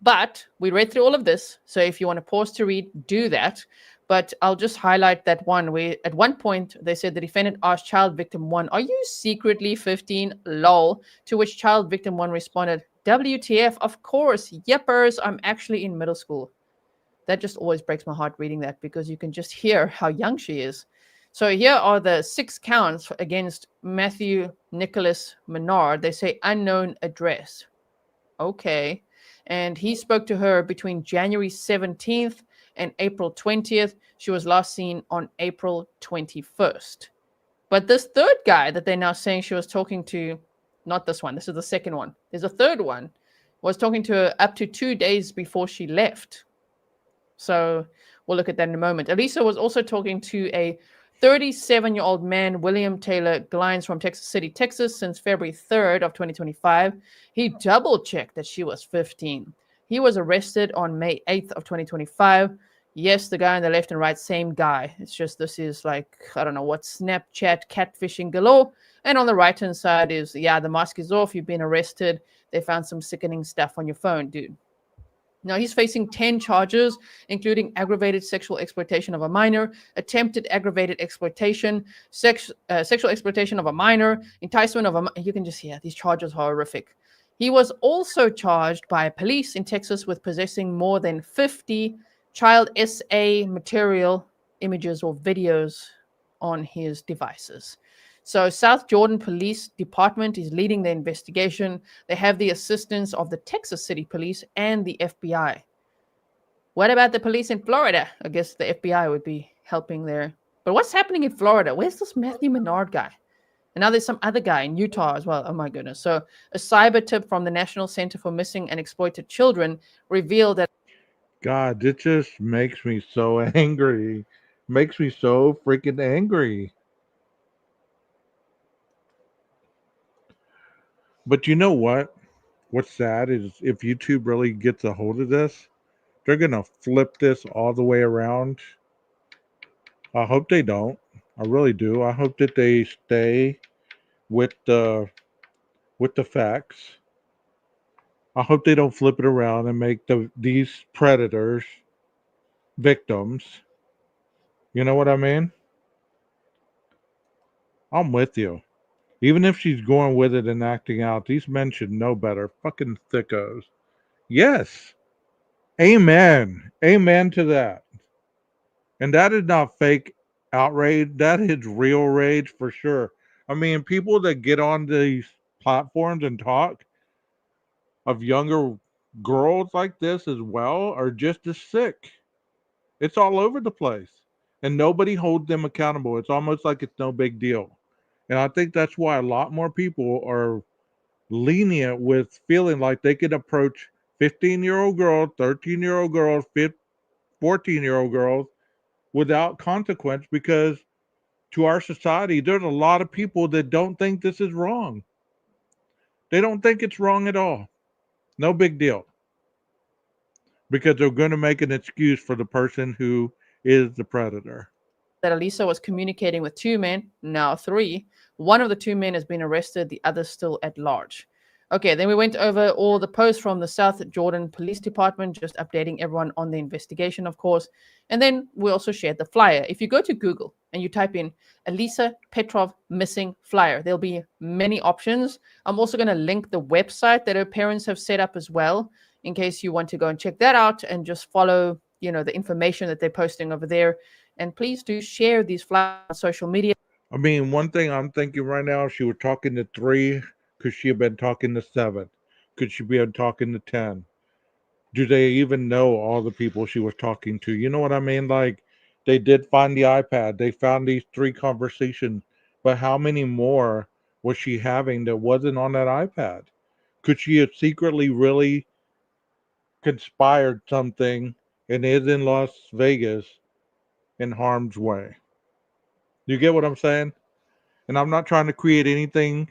But we read through all of this. So if you want to pause to read, do that. But I'll just highlight that one where at one point they said the defendant asked child victim 1, "Are you secretly 15? Lol." To which child victim 1 responded, "WTF, of course, yepers, I'm actually in middle school." That just always breaks my heart reading that because you can just hear how young she is. So here are the 6 counts against Matthew Nicholas Menard. They say unknown address. Okay. And he spoke to her between January 17th and April 20th. She was last seen on April 21st. But this third guy that they're now saying she was talking to, not this one, this is the second one. There's a third one, was talking to her up to 2 days before she left. So we'll look at that in a moment. Alisa was also talking to a 37-year-old man, William Taylor Glines from Texas City, Texas, since February 3rd of 2025. He double-checked that she was 15. He was arrested on May 8th of 2025. Yes, the guy on the left and right, same guy. It's just this is like, I don't know what, Snapchat catfishing galore. And on the right-hand side is, yeah, the mask is off. You've been arrested. They found some sickening stuff on your phone, dude. Now, he's facing 10 charges, including aggravated sexual exploitation of a minor, attempted aggravated exploitation, sexual exploitation of a minor, enticement of a... You can just hear these charges are horrific. He was also charged by police in Texas with possessing more than 50 child SA material, images or videos on his devices. So, South Jordan Police Department is leading the investigation. They have the assistance of the Texas City Police and the FBI. What about the police in Florida? I guess the FBI would be helping there. But what's happening in Florida? Where's this Matthew Menard guy? And now there's some other guy in Utah as well. Oh my goodness. So, a cyber tip from the National Center for Missing and Exploited Children revealed that God, it just makes me so angry. Makes me so freaking angry. But you know what? What's sad is if YouTube really gets a hold of this, they're gonna flip this all the way around. I hope they don't. I really do. I hope that they stay with the facts. I hope they don't flip it around and make these predators victims. You know what I mean? I'm with you. Even if she's going with it and acting out, these men should know better. Fucking thickos. Yes. Amen. Amen to that. And that is not fake outrage. That is real rage for sure. I mean, people that get on these platforms and talk of younger girls like this as well are just as sick. It's all over the place. And nobody holds them accountable. It's almost like it's no big deal. And I think that's why a lot more people are lenient with feeling like they could approach 15-year-old girls, 13-year-old girls, 14-year-old girls without consequence because to our society, there's a lot of people that don't think this is wrong. They don't think it's wrong at all. No big deal. Because they're going to make an excuse for the person who is the predator. Alisa was communicating with two men, now three. One of the two men has been arrested, the other still at large. Okay, then we went over all the posts from the South Jordan Police Department, just updating everyone on the investigation, of course. And then we also shared the flyer. If you go to Google and you type in Alisa Petrov missing flyer, there'll be many options. I'm also going to link the website that her parents have set up as well, in case you want to go and check that out and just follow, the information that they're posting over there. And please do share these flyers on social media. I mean, one thing I'm thinking right now, she was talking to 3, could she have been talking to 7? Could she be talking to 10? Do they even know all the people she was talking to? You know what I mean? Like, they did find the iPad. They found these 3 conversations. But how many more was she having that wasn't on that iPad? Could she have secretly really conspired something and is in Las Vegas in harm's way? You get what I'm saying? And I'm not trying to create anything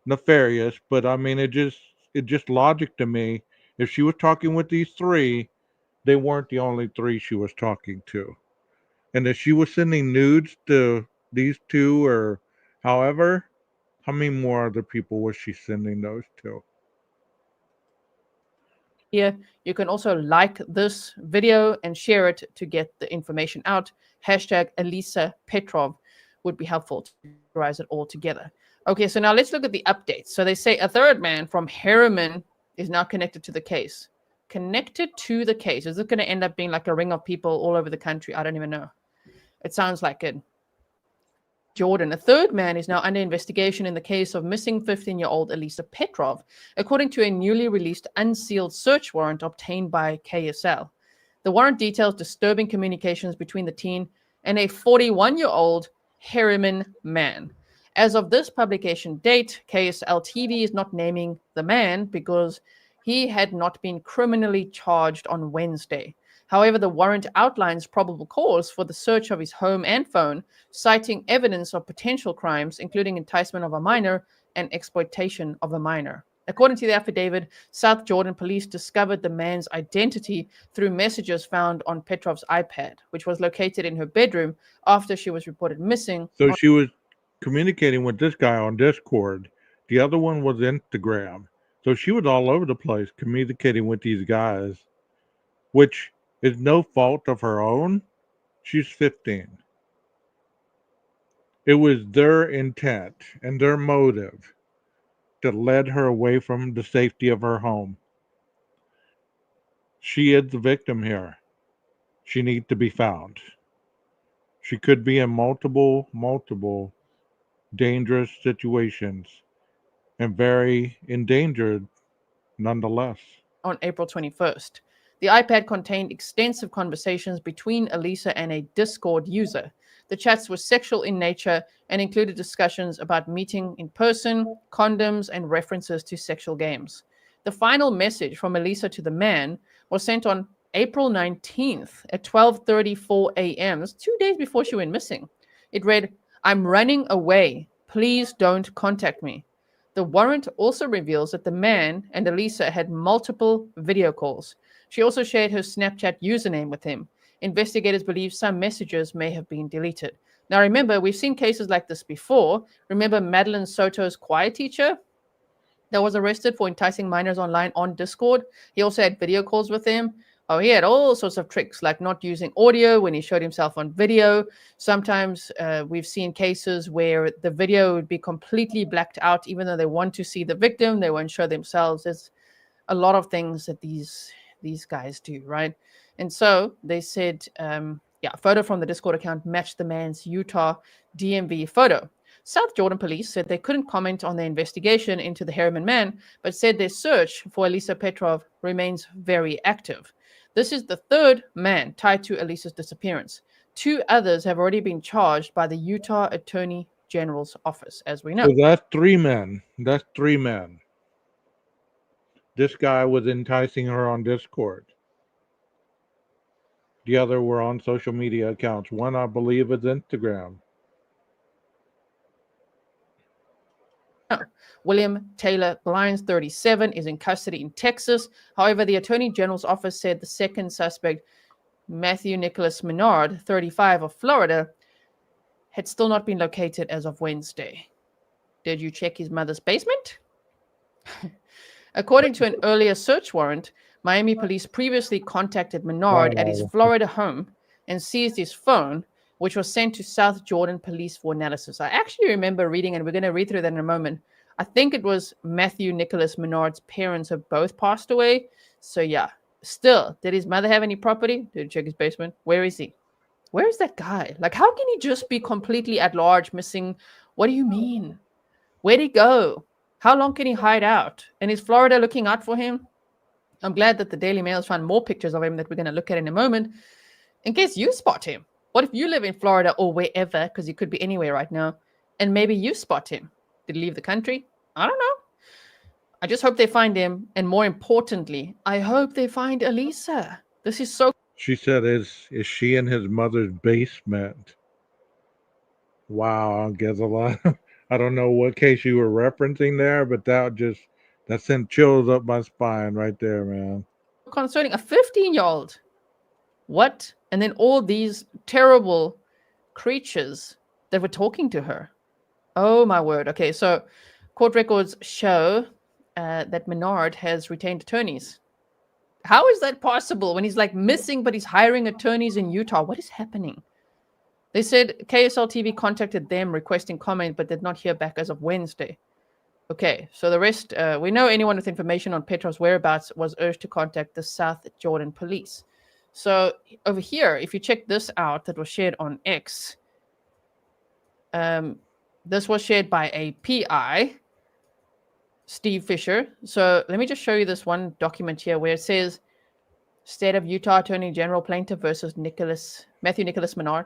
nefarious, but I mean it just logic to me. If she was talking with these 3, they weren't the only 3 she was talking to. And if she was sending nudes to these 2 or however, how many more other people was she sending those to? Here, you can also like this video and share it to get the information out. Hashtag Alisa Petrov would be helpful to rise it all together. Okay, so now let's look at the updates. So they say a third man from Harriman is now connected to the case. Connected to the case. Is it going to end up being like a ring of people all over the country? I don't even know. It sounds like it. Jordan. A third man is now under investigation in the case of missing 15-year-old Alisa Petrov, according to a newly released unsealed search warrant obtained by KSL. The warrant details disturbing communications between the teen and a 41-year-old Harriman man. As of this publication date, KSL TV is not naming the man because he had not been criminally charged on Wednesday. However, the warrant outlines probable cause for the search of his home and phone, citing evidence of potential crimes, including enticement of a minor and exploitation of a minor. According to the affidavit, South Jordan police discovered the man's identity through messages found on Petrov's iPad, which was located in her bedroom after she was reported missing. So she was communicating with this guy on Discord. The other one was Instagram. So she was all over the place communicating with these guys, which is no fault of her own. She's 15. It was their intent and their motive that led her away from the safety of her home. She is the victim here. She needs to be found. She could be in multiple dangerous situations and very endangered nonetheless. On April 21st. The iPad contained extensive conversations between Alisa and a Discord user. The chats were sexual in nature and included discussions about meeting in person, condoms, and references to sexual games. The final message from Alisa to the man was sent on April 19th at 12:34 a.m. That's 2 days before she went missing. It read, "I'm running away. Please don't contact me." The warrant also reveals that the man and Alisa had multiple video calls. She also shared her Snapchat username with him. Investigators believe some messages may have been deleted. Now, remember, we've seen cases like this before. Remember Madeline Soto's choir teacher that was arrested for enticing minors online on Discord? He also had video calls with them. Oh, he had all sorts of tricks, like not using audio when he showed himself on video. Sometimes we've seen cases where the video would be completely blacked out, even though they want to see the victim, they won't show themselves. There's a lot of things that these guys do, right? And so they said, a photo from the Discord account matched the man's Utah DMV photo. South Jordan police said they couldn't comment on their investigation into the Harriman man, but said their search for Alisa Petrov remains very active. This is the third man tied to Alisa's disappearance. 2 others have already been charged by the Utah Attorney General's office, as we know. So that's 3 men. That's 3 men. This guy was enticing her on Discord. The other were on social media accounts. One, I believe, is Instagram. William Taylor Glines, 37, is in custody in Texas. However, the Attorney General's office said the second suspect, Matthew Nicholas Menard, 35, of Florida, had still not been located as of Wednesday. Did you check his mother's basement? According to an earlier search warrant, Miami police previously contacted Menard at his Florida home and seized his phone, which was sent to South Jordan police for analysis. I actually remember reading, and we're going to read through that in a moment. I think it was Matthew Nicholas Menard's parents have both passed away. So yeah, still, did his mother have any property? Did you check his basement? Where is he? Where is that guy? Like, how can he just be completely at large, missing? What do you mean? Where'd he go? How long can he hide out? And is Florida looking out for him? I'm glad that the Daily Mail's found more pictures of him that we're going to look at in a moment, in case you spot him. What if you live in Florida or wherever, because he could be anywhere right now, and maybe you spot him? Did he leave the country? I don't know. I just hope they find him, and more importantly, I hope they find Alisa. This is so... She said, is she in his mother's basement? Wow, I guess a lot. I don't know what case you were referencing there, but that sent chills up my spine right there, man. concerning. A 15-year-old. What? And then all these terrible creatures that were talking to her. Oh, my word. Okay, so court records show that Menard has retained attorneys. How is that possible when he's like missing, but he's hiring attorneys in Utah? What is happening? They said KSL TV contacted them requesting comment, but did not hear back as of Wednesday. Okay, so the rest, we know anyone with information on Petrov's whereabouts was urged to contact the South Jordan police. So over here, if you check this out, that was shared on X, this was shared by a PI, Steve Fisher. So let me just show you this one document here where it says State of Utah Attorney General Plaintiff versus Matthew Nicholas Menard.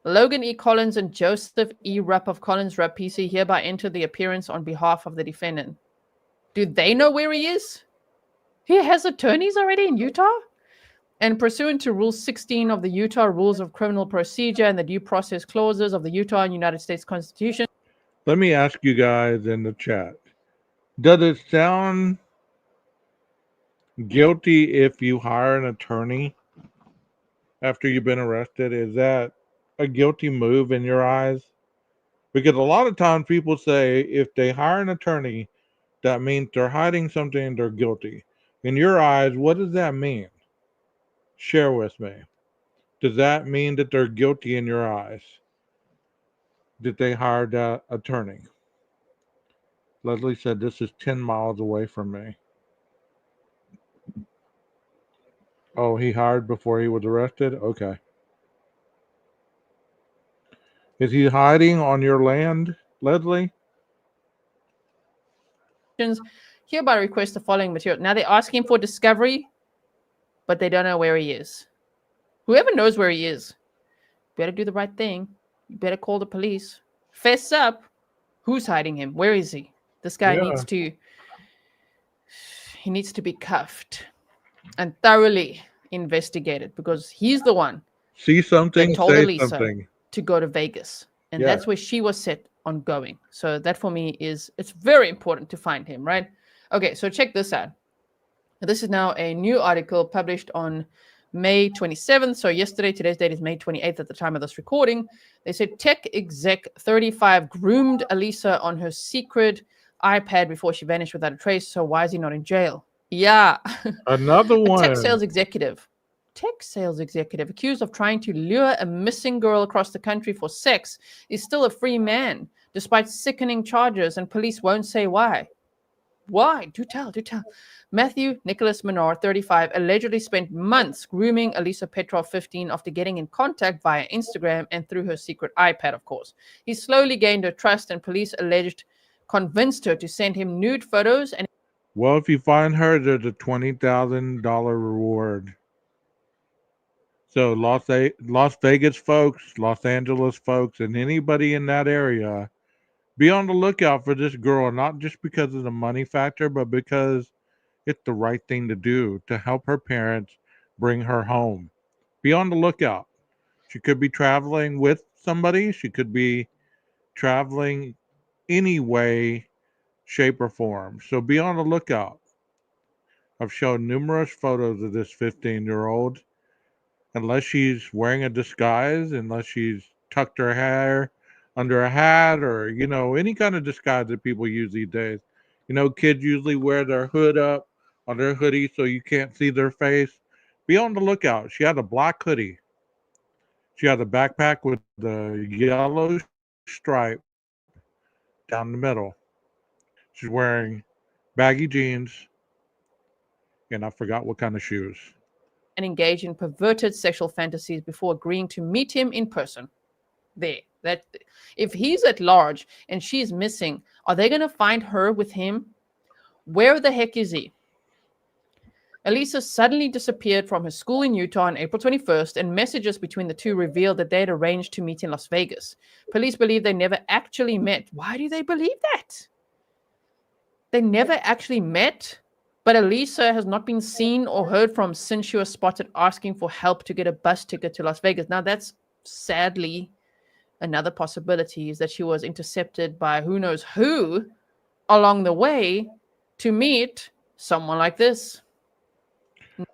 Logan E. Collins and Joseph E. Rupp of Collins Rupp PC hereby enter the appearance on behalf of the defendant. Do they know where he is? He has attorneys already in Utah? And pursuant to Rule 16 of the Utah Rules of Criminal Procedure and the Due Process Clauses of the Utah and United States Constitution. Let me ask you guys in the chat. Does it sound guilty if you hire an attorney after you've been arrested? Is that a guilty move in your eyes? Because a lot of times people say if they hire an attorney, that means they're hiding something and they're guilty. In your eyes, what does that mean? Share with me. Does that mean that they're guilty in your eyes? That they hired that attorney? Leslie said this is 10 miles away from me. Oh, he hired before he was arrested? Okay. Is he hiding on your land, Leslie? Hereby request the following material. Now they're asking for discovery, but they don't know where he is. Whoever knows where he is, better do the right thing. You better call the police. Fess up. Who's hiding him? Where is he? This guy Yeah. needs to be cuffed and thoroughly investigated because he's the one See something, that told say Alisa something. to go to Vegas. And Yeah. that's where she was set on going. So that for me it's very important to find him, right? Okay, so check this out. This is now a new article published on May 27th. So yesterday, today's date is May 28th at the time of this recording. They said tech exec 35 groomed Alisa on her secret iPad before she vanished without a trace. So why is he not in jail? Yeah. Another A tech one. sales executive accused of trying to lure a missing girl across the country for sex is still a free man, despite sickening charges, and police won't say why. Why? Do tell. Matthew Nicholas Menard, 35, allegedly spent months grooming Alisa Petrov, 15, after getting in contact via Instagram and through her secret iPad, of course. He slowly gained her trust, and police alleged convinced her to send him nude photos. And Well, if you find her, there's a $20,000 reward. So Las Vegas folks, Los Angeles folks, and anybody in that area, be on the lookout for this girl, not just because of the money factor, but because it's the right thing to do to help her parents bring her home. Be on the lookout. She could be traveling with somebody. She could be traveling any way, shape, or form. So be on the lookout. I've shown numerous photos of this 15-year-old. Unless she's wearing a disguise, unless she's tucked her hair under a hat or, any kind of disguise that people use these days. Kids usually wear their hood up on their hoodie so you can't see their face. Be on the lookout. She had a black hoodie. She had a backpack with the yellow stripe down the middle. She's wearing baggy jeans, and I forgot what kind of shoes. engage in perverted sexual fantasies before agreeing to meet him in person. That if he's at large and she's missing, are they going to find her with him? Where the heck is he? Alisa suddenly disappeared from her school in Utah on April 21st, and messages between the two revealed that they had arranged to meet in Las Vegas. Police believe they never actually met. Why do they believe that? They never actually met, but Alisa has not been seen or heard from since she was spotted asking for help to get a bus ticket to Las Vegas. Now, that's sadly another possibility, is that she was intercepted by who knows who along the way to meet someone like this.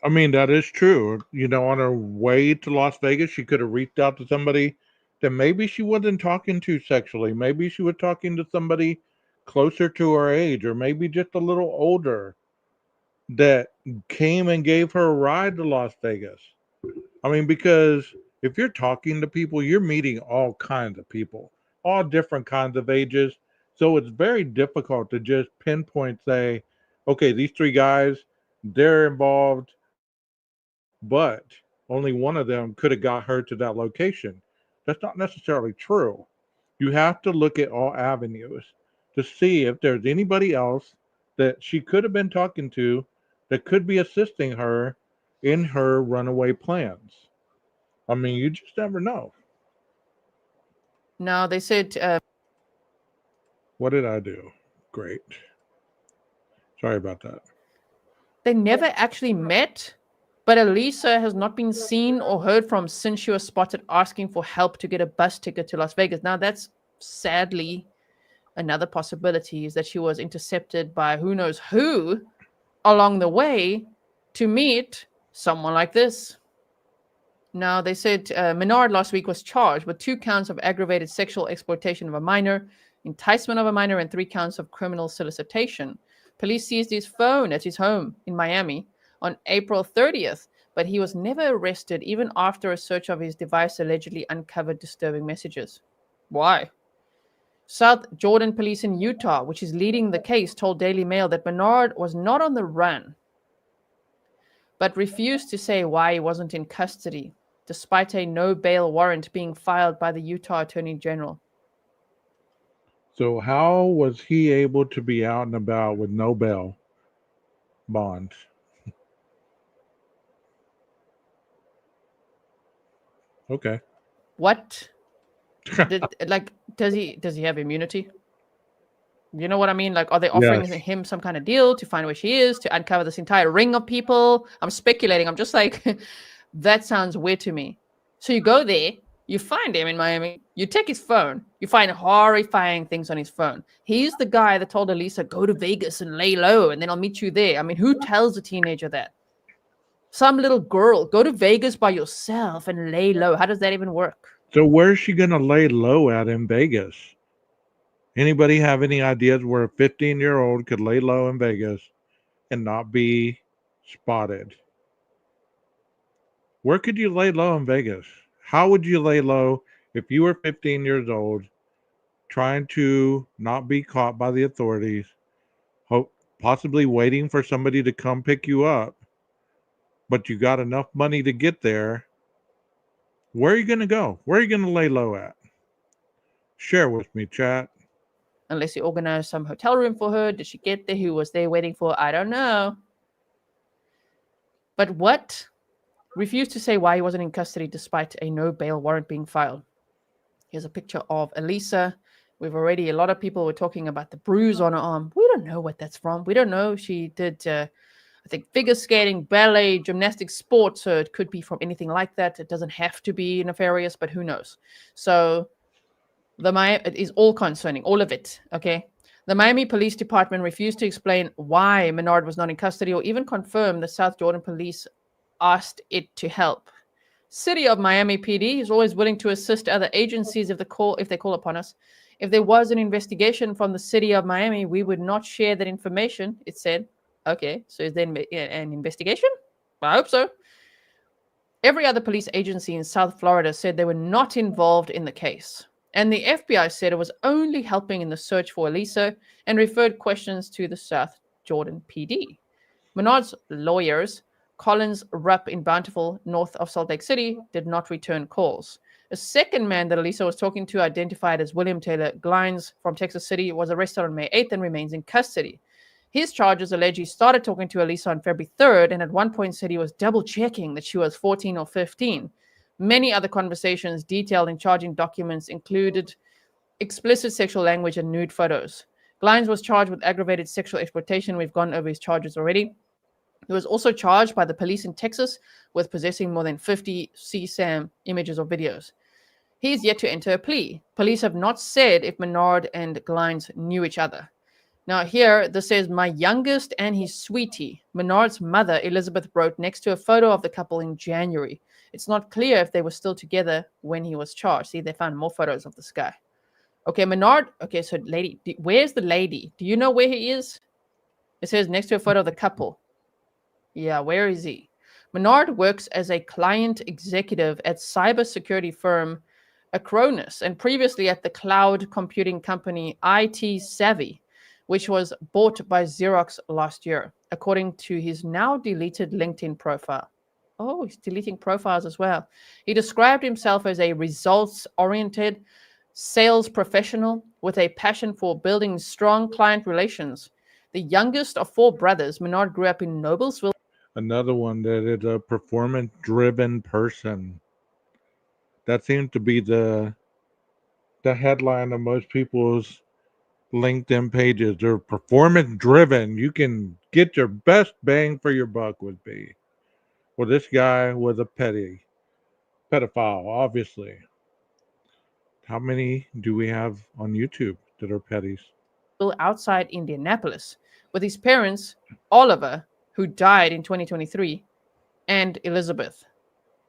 I mean, that is true. On her way to Las Vegas, she could have reached out to somebody that maybe she wasn't talking to sexually. Maybe she was talking to somebody closer to her age, or maybe just a little older, that came and gave her a ride to Las Vegas. I mean, because if you're talking to people, you're meeting all kinds of people, all different kinds of ages. So it's very difficult to just pinpoint, say, okay, these three guys, they're involved, but only one of them could have got her to that location. That's not necessarily true. You have to look at all avenues to see if there's anybody else that she could have been talking to that could be assisting her in her runaway plans. I mean, you just never know. Now, they said What did I do? Great. Sorry about that. they never actually met, but Alisa has not been seen or heard from since she was spotted asking for help to get a bus ticket to Las Vegas. Now, that's sadly another possibility, is that she was intercepted by who knows who along the way to meet someone like this. Now, they said Menard last week was charged with 2 counts of aggravated sexual exploitation of a minor, enticement of a minor, and 3 counts of criminal solicitation. Police seized his phone at his home in Miami on April 30th, but he was never arrested, even after a search of his device allegedly uncovered disturbing messages. Why? South Jordan police in Utah, which is leading the case, told Daily Mail that Menard was not on the run, but refused to say why he wasn't in custody, despite a no bail warrant being filed by the Utah Attorney General. So how was he able to be out and about with no bail bond? Okay. What? Does he have immunity? You know what I mean? Like, are they offering Yes. him some kind of deal to find where she is, to uncover this entire ring of people? I'm speculating. I'm just like, that sounds weird to me. So you go there, you find him in Miami, you take his phone, you find horrifying things on his phone. He's the guy that told Alisa, go to Vegas and lay low, and then I'll meet you there. I mean, who tells a teenager that? Some little girl, go to Vegas by yourself and lay low. How does that even work? So where's she gonna lay low at in Vegas? Anybody have any ideas where a 15-year-old could lay low in Vegas and not be spotted? Where could you lay low in Vegas? How would you lay low if you were 15 years old, trying to not be caught by the authorities, possibly waiting for somebody to come pick you up, but you got enough money to get there? Where are you going to go? Where are you going to lay low at? Share with me, chat. Unless he organized some hotel room for her. Did she get there? Who was there waiting for her? I don't know. But what? Refused to say why he wasn't in custody despite a no bail warrant being filed. Here's a picture of Alisa. A lot of people were talking about the bruise on her arm. We don't know what that's from. We don't know. She did, I think, figure skating, ballet, gymnastics, sports. So it could be from anything like that. It doesn't have to be nefarious, but who knows? So it is all concerning, all of it. Okay. The Miami Police Department refused to explain why Menard was not in custody or even confirm the South Jordan Police asked it to help. City of Miami PD is always willing to assist other agencies if they call upon us. If there was an investigation from the City of Miami, we would not share that information, it said. Okay, so is there an investigation? I hope so. Every other police agency in South Florida said they were not involved in the case. And the FBI said it was only helping in the search for Alisa and referred questions to the South Jordan PD. Menard's lawyers, Collins Rupp in Bountiful, north of Salt Lake City, did not return calls. A second man that Alisa was talking to, identified as William Taylor Glines from Texas City, was arrested on May 8th and remains in custody. His charges allege he started talking to Alisa on February 3rd and at one point said he was double checking that she was 14 or 15. Many other conversations detailed in charging documents included explicit sexual language and nude photos. Glines was charged with aggravated sexual exploitation. We've gone over his charges already. He was also charged by the police in Texas with possessing more than 50 CSAM images or videos. He is yet to enter a plea. Police have not said if Menard and Glines knew each other. Now here, this says, my youngest and his sweetie. Menard's mother, Elizabeth, wrote next to a photo of the couple in January. It's not clear if they were still together when he was charged. See, they found more photos of this guy. Okay, Menard. Okay, so lady, where's the lady? Do you know where he is? It says next to a photo of the couple. Yeah, where is he? Menard works as a client executive at cybersecurity firm Acronis and previously at the cloud computing company IT Savvy, which was bought by Xerox last year, according to his now deleted LinkedIn profile. Oh, he's deleting profiles as well. He described himself as a results-oriented sales professional with a passion for building strong client relations. The youngest of four brothers, Menard grew up in Noblesville. Another one that is a performance-driven person. That seems to be the headline of most people's LinkedIn pages. They're performance-driven. You can get your best bang for your buck with me. Well, this guy was a pedophile, obviously. How many do we have on YouTube that are petties? Outside Indianapolis with his parents, Oliver, who died in 2023, and Elizabeth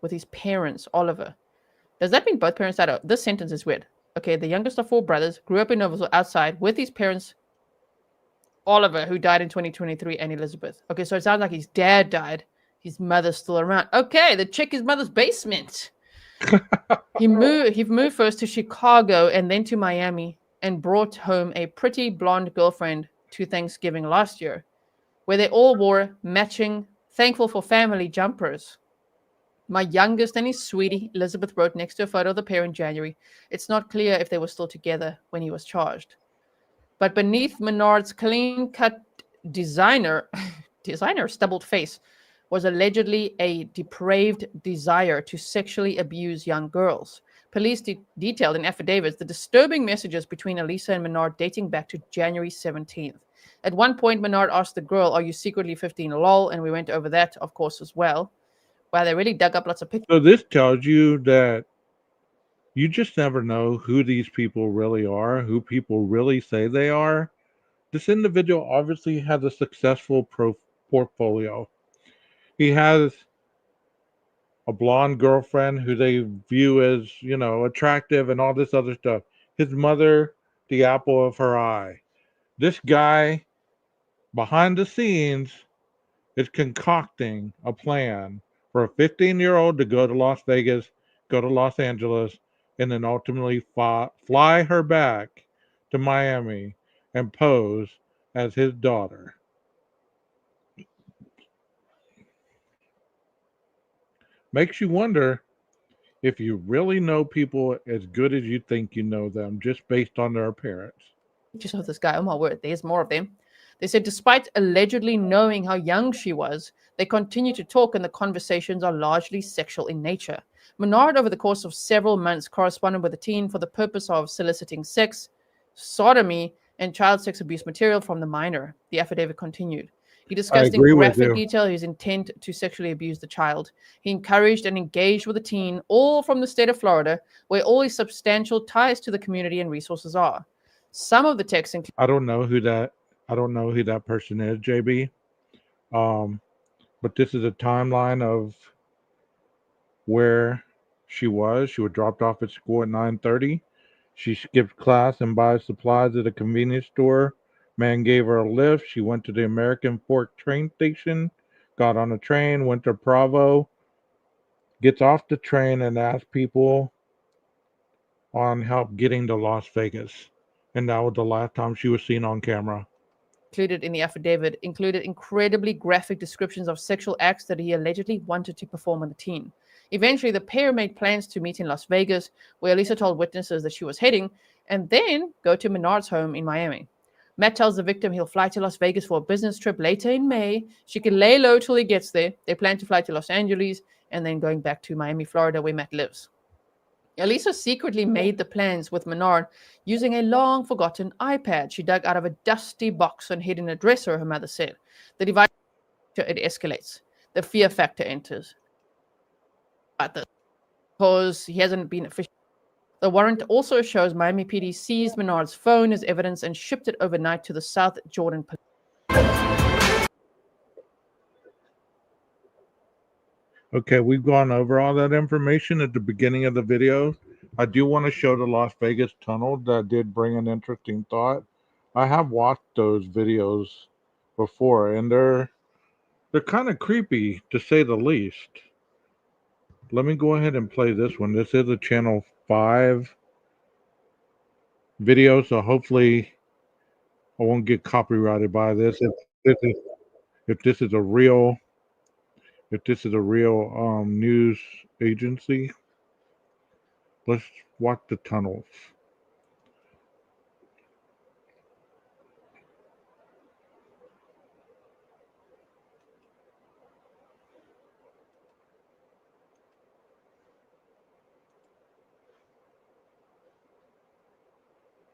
with his parents, Oliver. Does that mean both parents died? This sentence is weird. Okay, the youngest of four brothers grew up in Noblesville outside with his parents, Oliver, who died in 2023, and Elizabeth. Okay, so it sounds like his dad died. His mother's still around. Okay, they check his mother's basement. He moved first to Chicago and then to Miami and brought home a pretty blonde girlfriend to Thanksgiving last year, where they all wore matching Thankful for Family jumpers. My youngest and his sweetie, Elizabeth, wrote next to a photo of the pair in January. It's not clear if they were still together when he was charged. But beneath Menard's clean-cut designer stubbled face was allegedly a depraved desire to sexually abuse young girls. Police detailed in affidavits the disturbing messages between Alisa and Menard dating back to January 17th. At one point, Menard asked the girl, "Are you secretly 15 lol?" And we went over that, of course, as well. Wow, they really dug up lots of pictures. So this tells you that you just never know who these people really are, who people really say they are. This individual obviously has a successful portfolio. He has a blonde girlfriend who they view as, attractive and all this other stuff. His mother, the apple of her eye. This guy, behind the scenes, is concocting a plan for a 15-year-old to go to Las Vegas, go to Los Angeles, and then ultimately fly her back to Miami and pose as his daughter. Makes you wonder if you really know people as good as you think you know them just based on their appearance. Pictures of this guy. Oh my word, there's more of them. They said despite allegedly knowing how young she was, they continue to talk and the conversations are largely sexual in nature. Menard, over the course of several months, corresponded with the teen for the purpose of soliciting sex, sodomy, and child sex abuse material from the minor, the affidavit continued. He discussed in agree with graphic you. detail his intent to sexually abuse the child. He encouraged and engaged with the teen, all from the state of Florida, where all his substantial ties to the community and resources are. Some of the texts include I don't know who that person is, JB. But this is a timeline of where she was. She was dropped off at school at 9:30. She skipped class and buys supplies at a convenience store. Man gave her a lift. She went to the American Fork train station, got on a train, went to Provo, gets off the train and asks people on help getting to Las Vegas. And that was the last time she was seen on camera. included in the affidavit included incredibly graphic descriptions of sexual acts that he allegedly wanted to perform on the teen. Eventually, the pair made plans to meet in Las Vegas, where Alisa told witnesses that she was heading, and then go to Menard's home in Miami. Matt tells the victim he'll fly to Las Vegas for a business trip later in May. She can lay low till he gets there. They plan to fly to Los Angeles and then going back to Miami, Florida, where Matt lives. Alisa secretly made the plans with Menard using a long-forgotten iPad she dug out of a dusty box and hid in a dresser, her mother said. The device, it escalates. The fear factor enters. Because he hasn't been officially. The warrant also shows Miami PD seized Menard's phone as evidence and shipped it overnight to the South Jordan police. Okay, we've gone over all that information at the beginning of the video. I do want to show the Las Vegas tunnel. That did bring an interesting thought. I have watched those videos before, and they're kind of creepy, to say the least. Let me go ahead and play this one. This is a Channel 5 video, so hopefully I won't get copyrighted by this. If this is a real news agency. Let's watch the tunnels.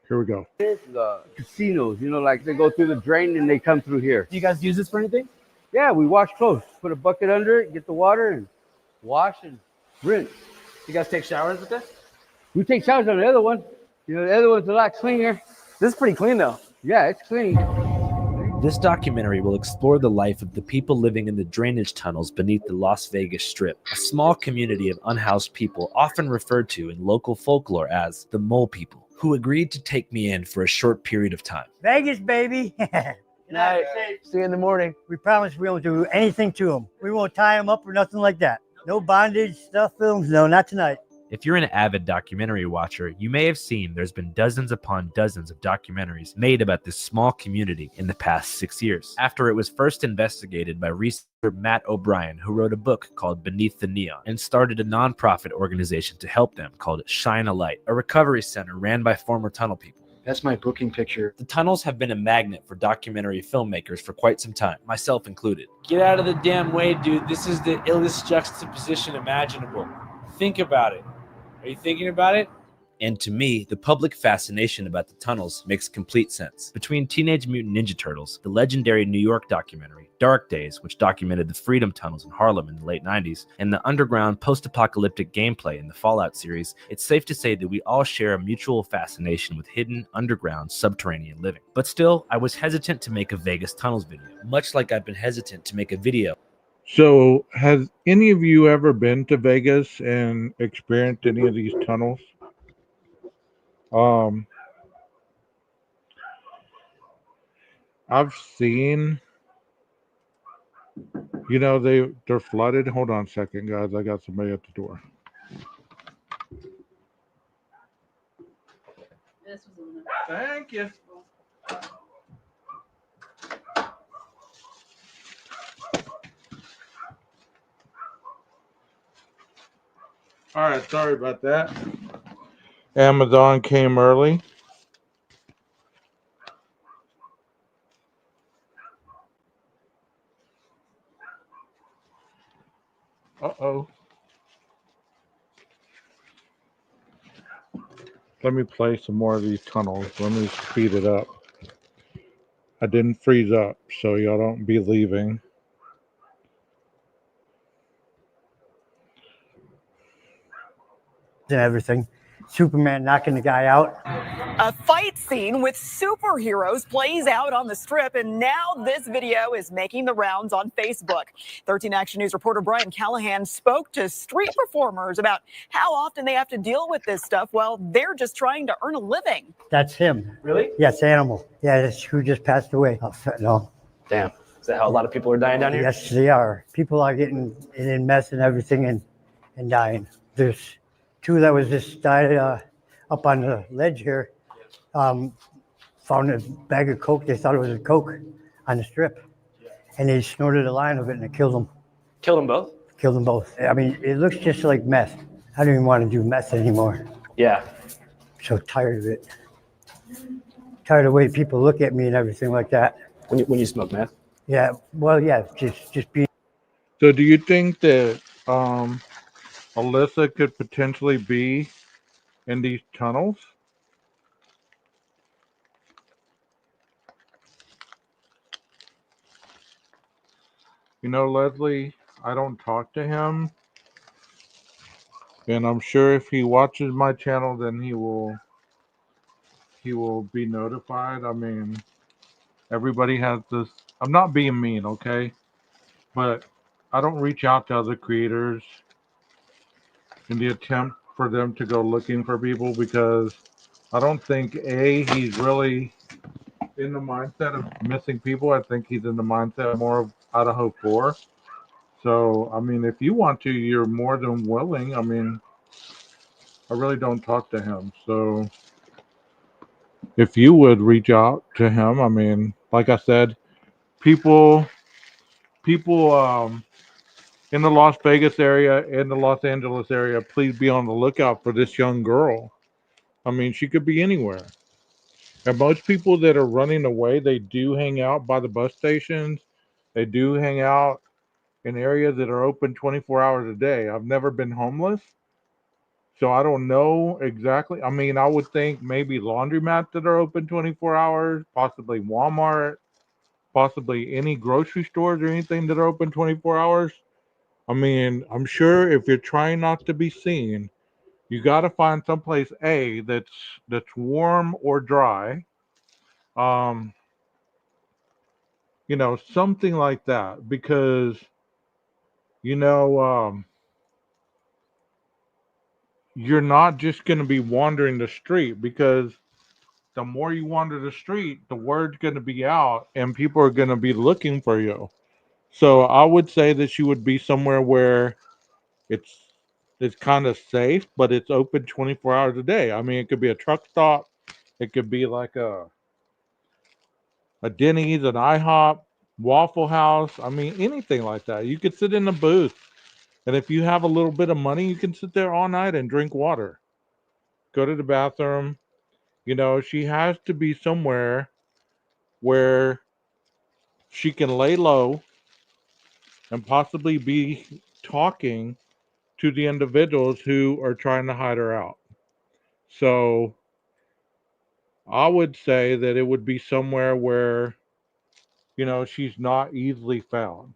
Here we go. The casinos, like they go through the drain and they come through here. Do you guys use this for anything? Yeah, we wash clothes. Put a bucket under it, get the water, and wash and rinse. You guys take showers with this? We take showers on the other one. The other one's a lot cleaner. This is pretty clean though. Yeah, it's clean. This documentary will explore the life of the people living in the drainage tunnels beneath the Las Vegas Strip, a small community of unhoused people often referred to in local folklore as the Mole People, who agreed to take me in for a short period of time. Vegas, baby. Night. See you in the morning. We promise we won't do anything to them. We won't tie them up or nothing like that. No bondage, stuff films. No, not tonight. If you're an avid documentary watcher, you may have seen there's been dozens upon dozens of documentaries made about this small community in the past 6 years. After it was first investigated by researcher Matt O'Brien, who wrote a book called Beneath the Neon and started a nonprofit organization to help them called Shine a Light, a recovery center ran by former tunnel people. That's my booking picture. The tunnels have been a magnet for documentary filmmakers for quite some time, myself included. Get out of the damn way, dude. This is the illest juxtaposition imaginable. Think about it. Are you thinking about it? And to me, the public fascination about the tunnels makes complete sense. Between Teenage Mutant Ninja Turtles, the legendary New York documentary, Dark Days, which documented the Freedom Tunnels in Harlem in the late 90s, and the underground post-apocalyptic gameplay in the Fallout series, it's safe to say that we all share a mutual fascination with hidden, underground, subterranean living. But still, I was hesitant to make a Vegas tunnels video, much like I've been hesitant to make a video. So, has any of you ever been to Vegas and experienced any of these tunnels? I've seen, they're flooded. Hold on a second, guys. I got somebody at the door. Thank you. All right, sorry about that. Amazon came early. Uh-oh. Let me play some more of these tunnels. Let me speed it up. I didn't freeze up, so y'all don't be leaving. And everything. Superman knocking the guy out. A fight scene with superheroes plays out on the Strip, and now this video is making the rounds on Facebook. 13 Action News reporter Brian Callahan spoke to street performers about how often they have to deal with this stuff while they're just trying to earn a living. That's him. Really? Yes, Animal. Yeah, that's who just passed away. Oh, fentanyl. Damn. Is that how a lot of people are dying down here? Yes, they are. People are getting in mess and everything and dying. There's two that was just died up on the ledge here. Found a bag of Coke. They thought it was a Coke on the Strip. And they snorted a line of it and it killed them. Killed them both? Killed them both. I mean, it looks just like meth. I don't even want to do meth anymore. Yeah. So tired of it. Tired of the way people look at me and everything like that. When you smoke meth? Yeah, well, yeah, just being. So do you think that Alisa could potentially be in these tunnels? Leslie, I don't talk to him. And I'm sure if he watches my channel, then he will be notified. I mean, everybody has this. I'm not being mean, okay? But I don't reach out to other creators in the attempt for them to go looking for people because I don't think, he's really in the mindset of missing people. I think he's in the mindset more of Idaho 4. So, I mean, if you want to, you're more than willing. I mean, I really don't talk to him. So, if you would reach out to him, I mean, like I said, people in the Las Vegas area, in the Los Angeles area, please be on the lookout for this young girl. I mean, she could be anywhere. And most people that are running away, they do hang out by the bus stations. They do hang out in areas that are open 24 hours a day. I've never been homeless, so I don't know exactly. I mean, I would think maybe laundromats that are open 24 hours, possibly Walmart, possibly any grocery stores or anything that are open 24 hours. I mean, I'm sure if you're trying not to be seen, you got to find someplace that's warm or dry. Something like that, because you're not just going to be wandering the street, because the more you wander the street, the word's going to be out and people are going to be looking for you. So I would say that you would be somewhere where it's is kind of safe, but it's open 24 hours a day. I mean, it could be a truck stop, it could be like a Denny's, an IHOP, Waffle House. I mean, anything like that. You could sit in a booth, and if you have a little bit of money, you can sit there all night and drink water. Go to the bathroom. You know, she has to be somewhere where she can lay low and possibly be talking to the individuals who are trying to hide her out. So I would say that it would be somewhere where, she's not easily found.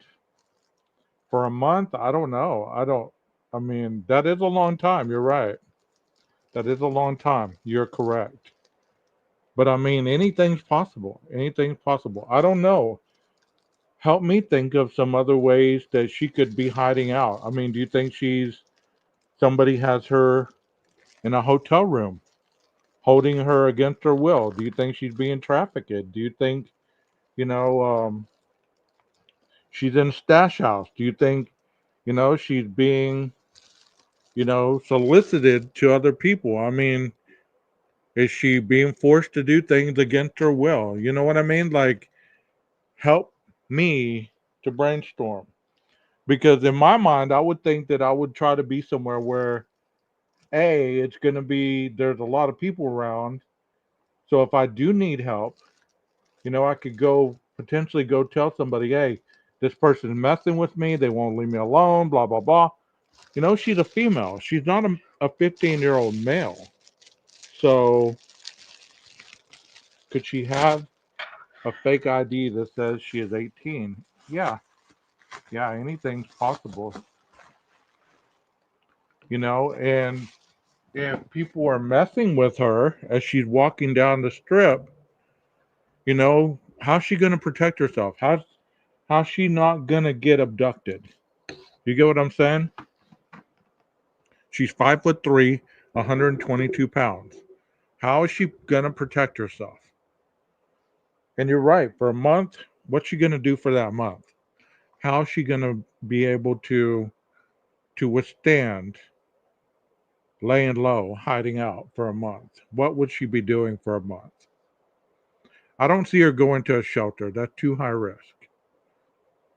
For a month, I don't know. I mean, that is a long time. You're right. That is a long time. You're correct. But I mean, anything's possible. Anything's possible. I don't know. Help me think of some other ways that she could be hiding out. I mean, do you think somebody has her in a hotel room, holding her against her will? Do you think she's being trafficked? Do you think, you know, she's in a stash house? Do you think, she's being, solicited to other people? I mean, is she being forced to do things against her will? You know what I mean? Like, help me to brainstorm. Because in my mind, I would think that I would try to be somewhere where, A, it's going to be, there's a lot of people around. So if I do need help, I could potentially go tell somebody, hey, this person's messing with me. They won't leave me alone, blah, blah, blah. She's a female. She's not a 15-year-old male. So could she have a fake ID that says she is 18? Yeah. Yeah, anything's possible. And if people are messing with her as she's walking down the strip, how's she going to protect herself? How's she not going to get abducted? You get what I'm saying? She's 5'3", 122 pounds. How is she going to protect herself? And you're right. For a month, what's she going to do for that month? How is she going to be able to withstand laying low, hiding out for a month? What would she be doing for a month? I don't see her going to a shelter. That's too high risk.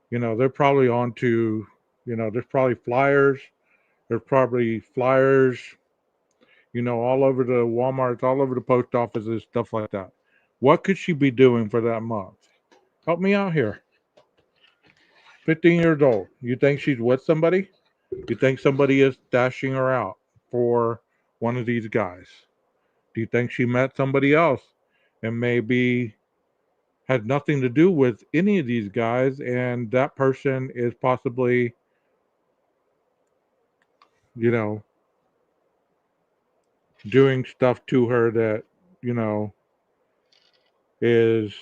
They're probably on to, there's probably flyers. There's probably flyers, all over the Walmarts, all over the post offices, stuff like that. What could she be doing for that month? Help me out here. 15 years old. You think she's with somebody? You think somebody is dashing her out for one of these guys? Do you think she met somebody else and maybe had nothing to do with any of these guys, and that person is possibly, you know, doing stuff to her that, you know, is,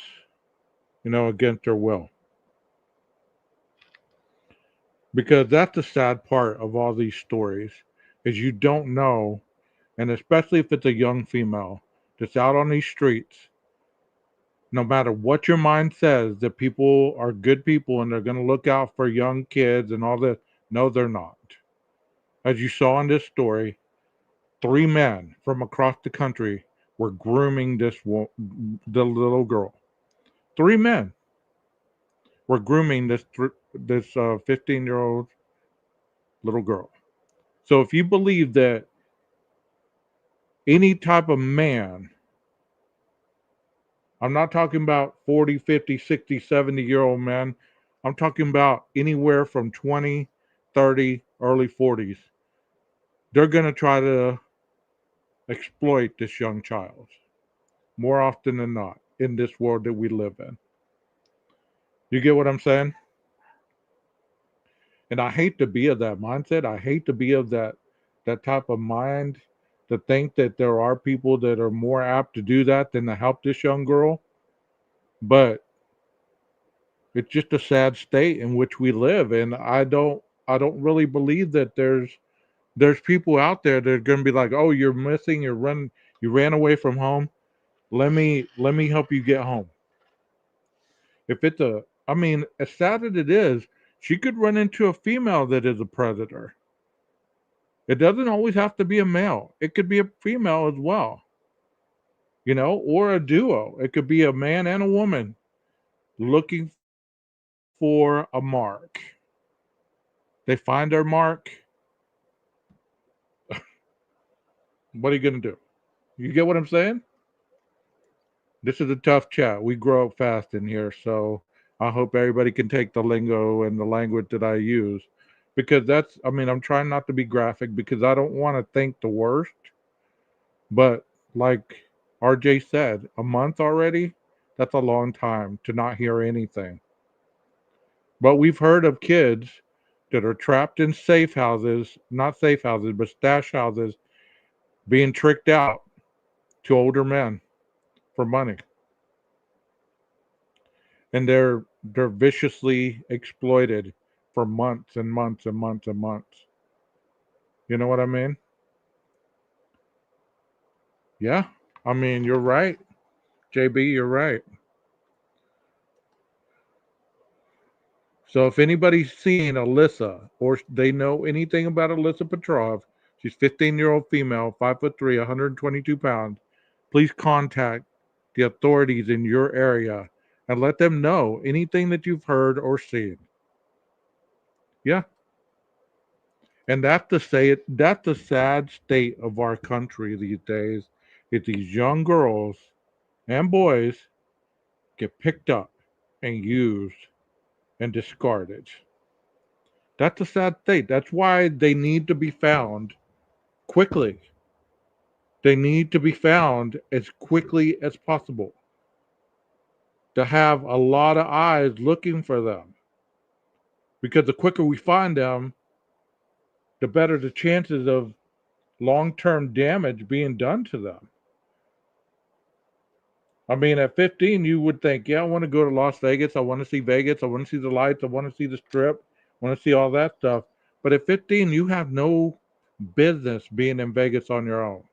against her will? Because that's the sad part of all these stories is you don't know, and especially if it's a young female that's out on these streets, no matter what your mind says that people are good people and they're going to look out for young kids and all that. No, they're not. As you saw in this story, 3 men from across the country were grooming the little girl. 3 men were grooming this 15-year-old little girl. So if you believe that any type of man, I'm not talking about 40, 50, 60, 70-year-old men. I'm talking about anywhere from 20, 30, early 40s. They're going to try to exploit this young child more often than not in this world that we live in. You get what I'm saying? And I hate to be of that mindset. I hate to be of that type of mind, to think that there are people that are more apt to do that than to help this young girl. But it's just a sad state in which we live, and I don't really believe that there's people out there that are going to be like, "Oh, you're missing, you ran away from home. Let me help you get home." If it's I mean, as sad as it is, she could run into a female that is a predator. It doesn't always have to be a male. It could be a female as well, or a duo. It could be a man and a woman looking for a mark. They find their mark. What are you going to do? You get what I'm saying? This is a tough chat. We grow up fast in here, so I hope everybody can take the lingo and the language that I use, because I'm trying not to be graphic because I don't want to think the worst, but like RJ said, a month already, that's a long time to not hear anything. But we've heard of kids that are trapped in safe houses, not safe houses, but stash houses, being tricked out to older men for money. And they're viciously exploited for months and months and months and months. You know what I mean? Yeah. You're right. JB, you're right. So if anybody's seen Alisa or they know anything about Alisa Petrov, she's 15-year-old female, 5'3", 122 pounds, please contact the authorities in your area and let them know anything that you've heard or seen. Yeah. And that's the sad state of our country these days. Is these young girls and boys get picked up and used and discarded. That's a sad state. That's why they need to be found quickly. They need to be found as quickly as possible. To have a lot of eyes looking for them. Because the quicker we find them, the better the chances of long-term damage being done to them. At 15, you would think, yeah, I want to go to Las Vegas. I want to see Vegas. I want to see the lights. I want to see the strip. I want to see all that stuff. But at 15, you have no business being in Vegas on your own,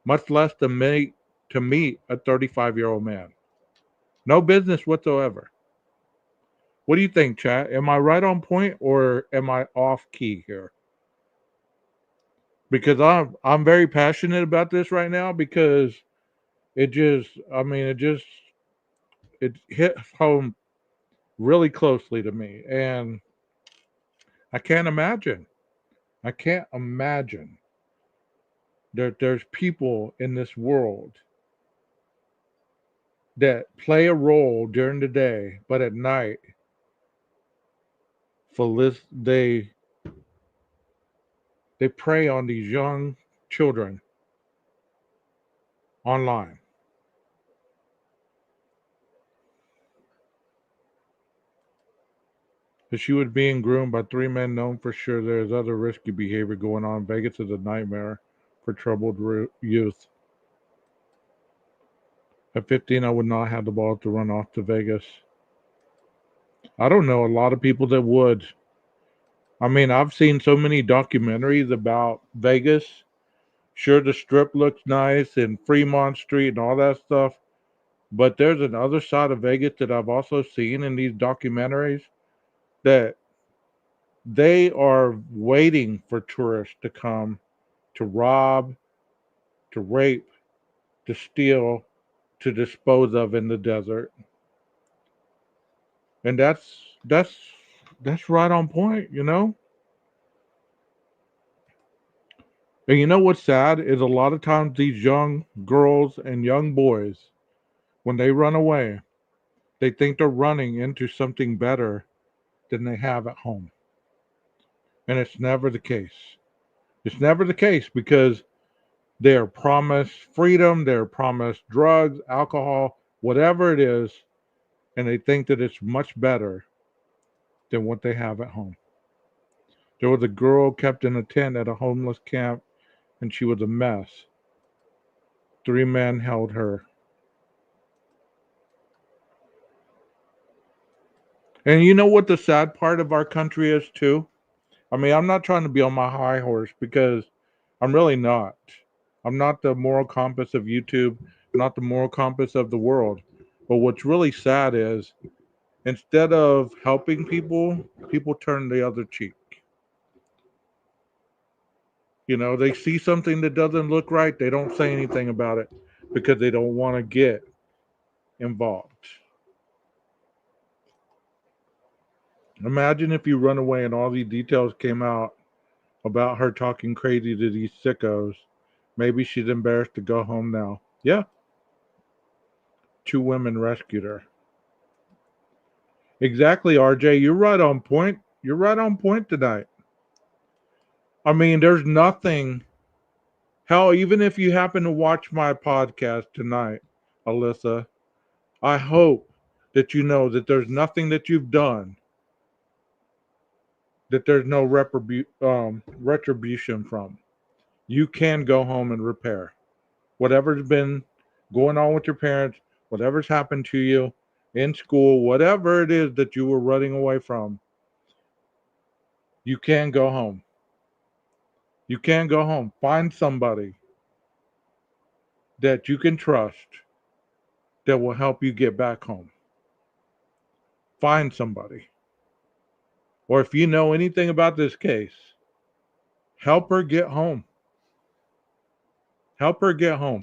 much less to meet a 35-year-old man. No business whatsoever. What do you think, chat? Am I right on point or am I off key here? Because I'm very passionate about this right now because it hit home really closely to me, and I can't imagine. I can't imagine that there's people in this world that play a role during the day, but at night, they prey on these young children online. That she was being groomed by three men known for sure there's other risky behavior going on. Vegas is a nightmare for troubled youth. At 15, I would not have the balls to run off to Vegas. I don't know a lot of people that would. I've seen so many documentaries about Vegas. Sure, the strip looks nice and Fremont Street and all that stuff. But there's another side of Vegas that I've also seen in these documentaries that they are waiting for tourists to come to rob, to rape, to steal, to dispose of in the desert. And that's right on point, And you know what's sad is a lot of times these young girls and young boys, when they run away, they think they're running into something better than they have at home. And it's never the case. It's never the case because they're promised freedom, they're promised drugs, alcohol, whatever it is, and they think that it's much better than what they have at home. There was a girl kept in a tent at a homeless camp, and she was a mess. Three men held her. And you know what the sad part of our country is, too? I'm not trying to be on my high horse because I'm really not. I'm not the moral compass of YouTube, not the moral compass of the world. But what's really sad is instead of helping people, people turn the other cheek. You know, they see something that doesn't look right, they don't say anything about it because they don't want to get involved. Imagine if you run away and all these details came out about her talking crazy to these sickos. Maybe she's embarrassed to go home now. Yeah, 2 women rescued her. Exactly, RJ. You're right on point. You're right on point tonight. I mean, there's nothing. Hell, even if you happen to watch my podcast tonight, Alyssa, I hope that you know that there's nothing that you've done that there's no retribution from. You can go home and repair whatever's been going on with your parents, whatever's happened to you in school, whatever it is that you were running away from. You can go home. You can go home. Find somebody that you can trust that will help you get back home. Find somebody. Or if you know anything about this case, help her get home. Help her get home.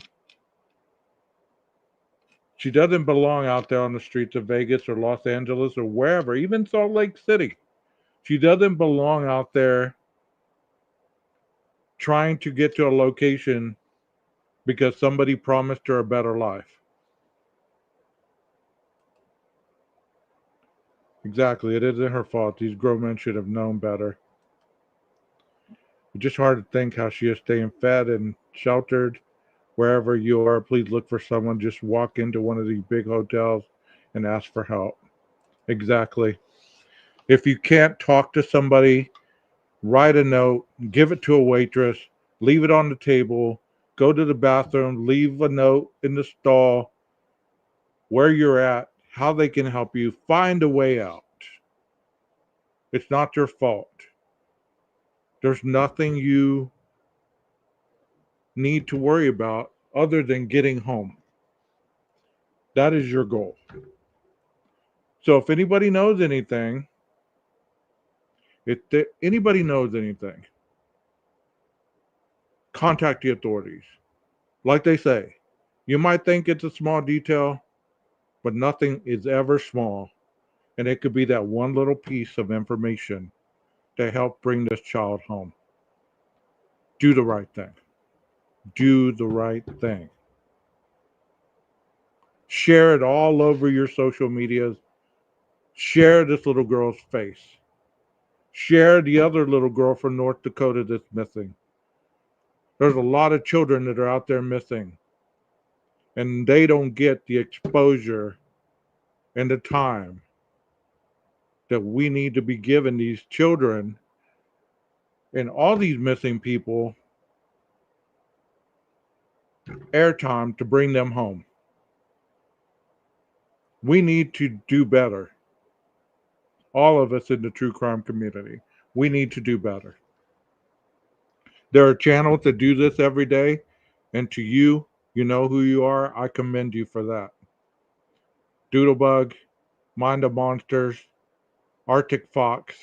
She doesn't belong out there on the streets of Vegas or Los Angeles or wherever, even Salt Lake City. She doesn't belong out there trying to get to a location because somebody promised her a better life. Exactly. It isn't her fault. These grown men should have known better. It's just hard to think how she is staying fed and sheltered wherever you are. Please look for someone. Just walk into one of these big hotels and ask for help. Exactly. If you can't talk to somebody, write a note, give it to a waitress, leave it on the table, go to the bathroom, leave a note in the stall where you're at, how they can help you. Find a way out. It's not your fault. There's nothing you need to worry about other than getting home. That is your goal. So if anybody knows anything, anybody knows anything, contact the authorities. Like they say, you might think it's a small detail, but nothing is ever small. And it could be that one little piece of information to help bring this child home. Do the right thing. Do the right thing. Share it all over your social medias. Share this little girl's face. Share the other little girl from North Dakota that's missing. There's a lot of children that are out there missing, and they don't get the exposure and the time that we need to be giving these children and all these missing people airtime to bring them home. We need to do better. All of us in the true crime community, we need to do better. There are channels that do this every day, and to you, you know who you are. I commend you for that. Doodlebug, Mind of Monsters, Arctic Fox,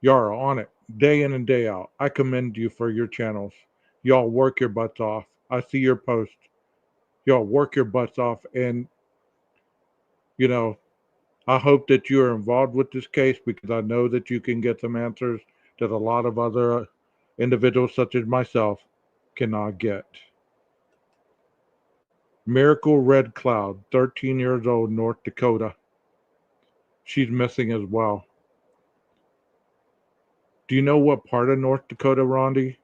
y'all are on it day in and day out. I commend you for your channels. Y'all work your butts off. I see your posts. Y'all work your butts off, and you know, I hope that you are involved with this case because I know that you can get some answers that a lot of other individuals, such as myself, cannot get. Miracle Red Cloud, 13 years old, North Dakota. She's missing as well. Do you know what part of North Dakota, Rondi?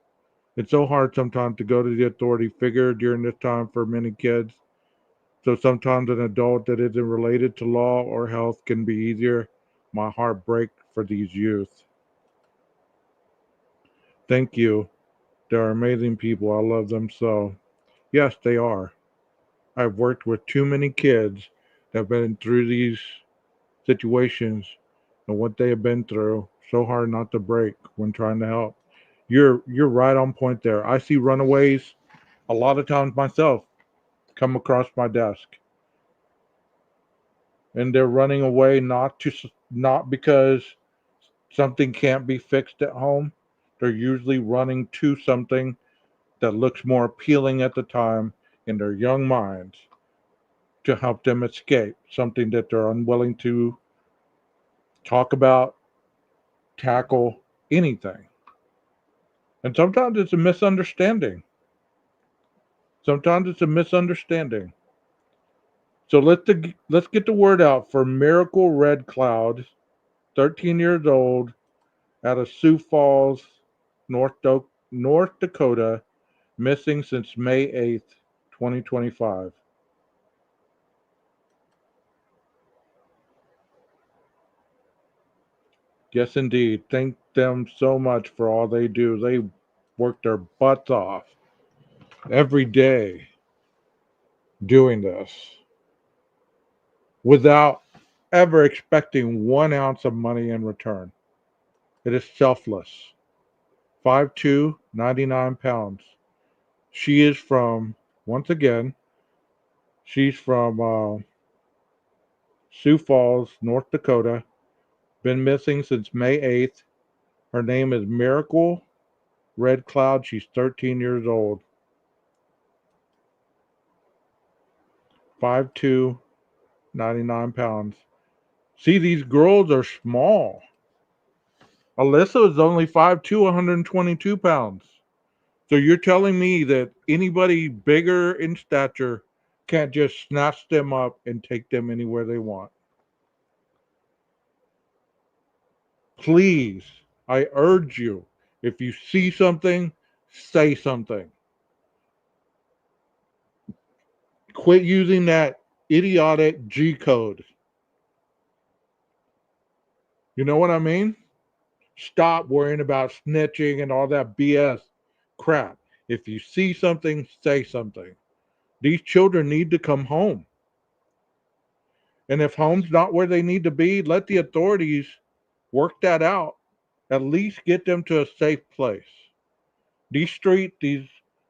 It's so hard sometimes to go to the authority figure during this time for many kids. So sometimes an adult that isn't related to law or health can be easier. My heart breaks for these youth. Thank you. They're amazing people. I love them so. Yes, they are. I've worked with too many kids that have been through these situations and what they have been through. So hard not to break when trying to help. You're right on point there. I see runaways a lot of times myself come across my desk, and they're running away not because something can't be fixed at home. they're usually running to something that looks more appealing at the time in their young minds to help them escape something that they're unwilling to talk about, tackle, anything. And sometimes it's a misunderstanding. Sometimes it's a misunderstanding. So let's get the word out for Miracle Red Cloud, 13 years old, out of Sioux Falls, North Dakota, missing since May 8th, 2025. Yes, indeed. Thank them so much for all they do. They work their butts off every day doing this without ever expecting 1 ounce of money in return. It is selfless. 5'2", 99 pounds. She is from, once again, she's from Sioux Falls, North Dakota. Been missing since May 8th. Her name is Miracle Red Cloud. She's 13 years old. 5'2", 99 pounds. See, these girls are small. Alisa is only 5'2", 122 pounds. So you're telling me that anybody bigger in stature can't just snatch them up and take them anywhere they want? Please, I urge you, if you see something, say something. Quit using that idiotic G code. You know what I mean? Stop worrying about snitching and all that BS crap. If you see something, say something. These children need to come home. And if home's not where they need to be, let the authorities work that out. At least get them to a safe place. These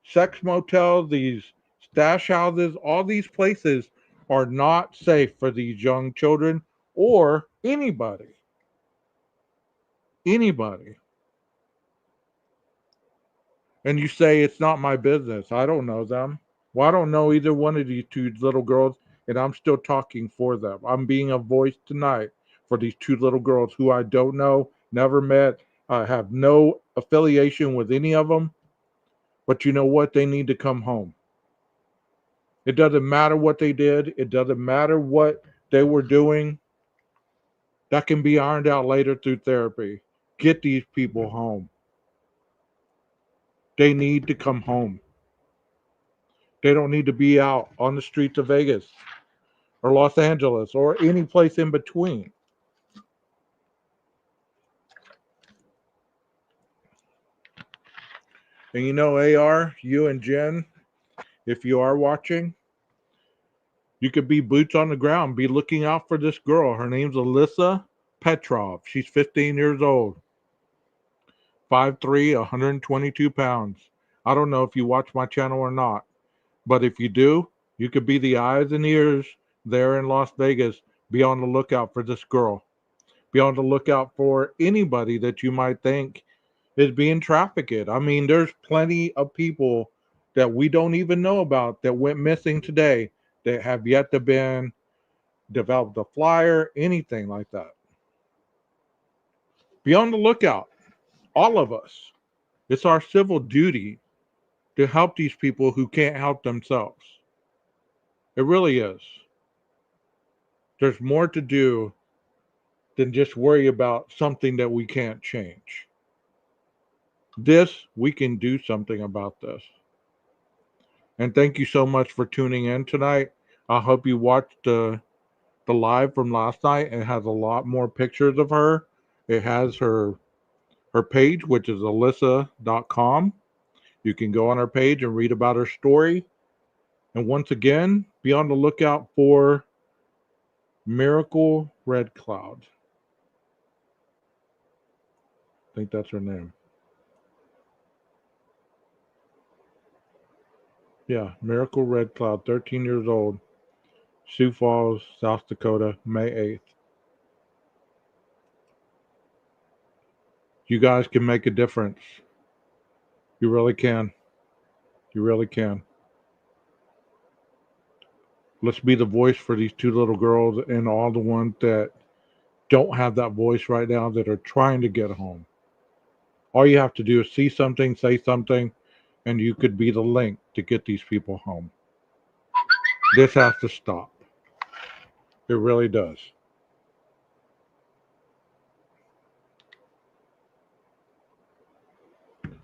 sex motels, these stash houses, all these places are not safe for these young children or anybody. Anybody. And you say it's not my business. I don't know them. Well, I don't know either one of these two little girls, and I'm still talking for them. I'm being a voice tonight for these two little girls who I don't know, never met, have no affiliation with any of them. But you know what? They need to come home. It doesn't matter what they did. It doesn't matter what they were doing. That can be ironed out later through therapy. Get these people home. They need to come home. They don't need to be out on the streets of Vegas or Los Angeles or any place in between. And you know, AR, you and Jen, if you are watching, you could be boots on the ground, be looking out for this girl. Her name's Alisa Petrov. She's 15 years old, 5'3", 122 pounds. I don't know if you watch my channel or not, but if you do, you could be the eyes and ears there in Las Vegas. Be on the lookout for this girl. Be on the lookout for anybody that you might think is being trafficked. I mean, there's plenty of people that we don't even know about that went missing today that have yet to been developed a flyer, anything like that. Be on the lookout, all of us. It's our civil duty to help these people who can't help themselves. It really is. There's more to do than just worry about something that we can't change. We can do something about this. And thank you so much for tuning in tonight. I hope you watched the live from last night. It has a lot more pictures of her. It has her page, which is alisa.com. You can go on her page and read about her story. And once again, be on the lookout for Miracle Red Cloud. I think that's her name. Yeah, Miracle Red Cloud, 13 years old, Sioux Falls, South Dakota, May 8th. You guys can make a difference. You really can. You really can. Let's be the voice for these two little girls and all the ones that don't have that voice right now that are trying to get home. All you have to do is see something, say something, and you could be the link to get these people home. This has to stop. It really does.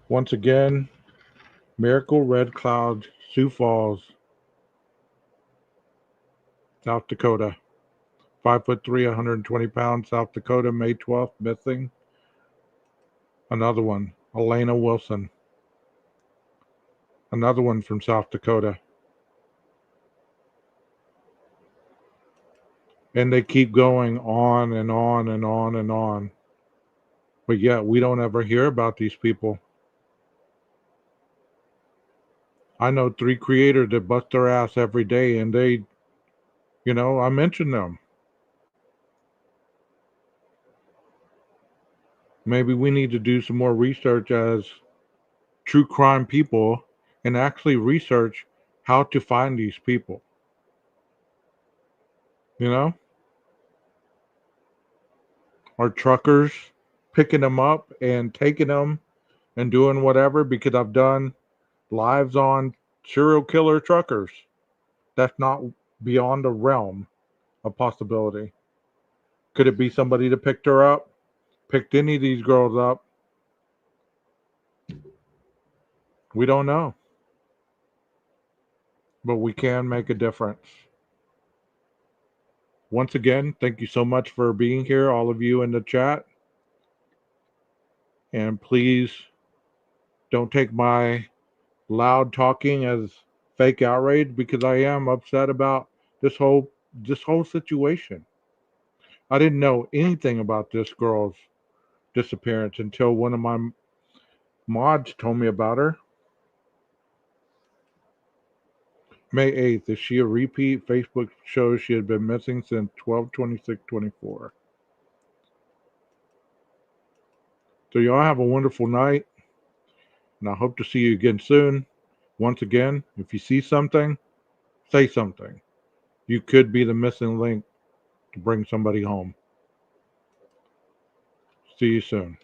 Once again, Miracle Red Cloud, Sioux Falls, South Dakota. 5'3", 120 pounds, South Dakota, May 12th, missing. Another one, Elena Wilson. Another one from South Dakota. And they keep going on and on and on and on. But yet we don't ever hear about these people. I know 3 creators that bust their ass every day, and they, I mention them. Maybe we need to do some more research as true crime people and actually research how to find these people. Or truckers picking them up and taking them and doing whatever, because I've done lives on serial killer truckers. That's not beyond the realm of possibility. Could it be somebody that picked her up? Picked any of these girls up? We don't know. But we can make a difference. Once again, thank you so much for being here, all of you in the chat. And please don't take my loud talking as fake outrage, because I am upset about this whole situation. I didn't know anything about this girl's disappearance until one of my mods told me about her. May 8th. Is she a repeat? Facebook shows she had been missing since 12/26/24. So y'all have a wonderful night, and I hope to see you again soon. Once again, if you see something, say something. You could be the missing link to bring somebody home. See you soon.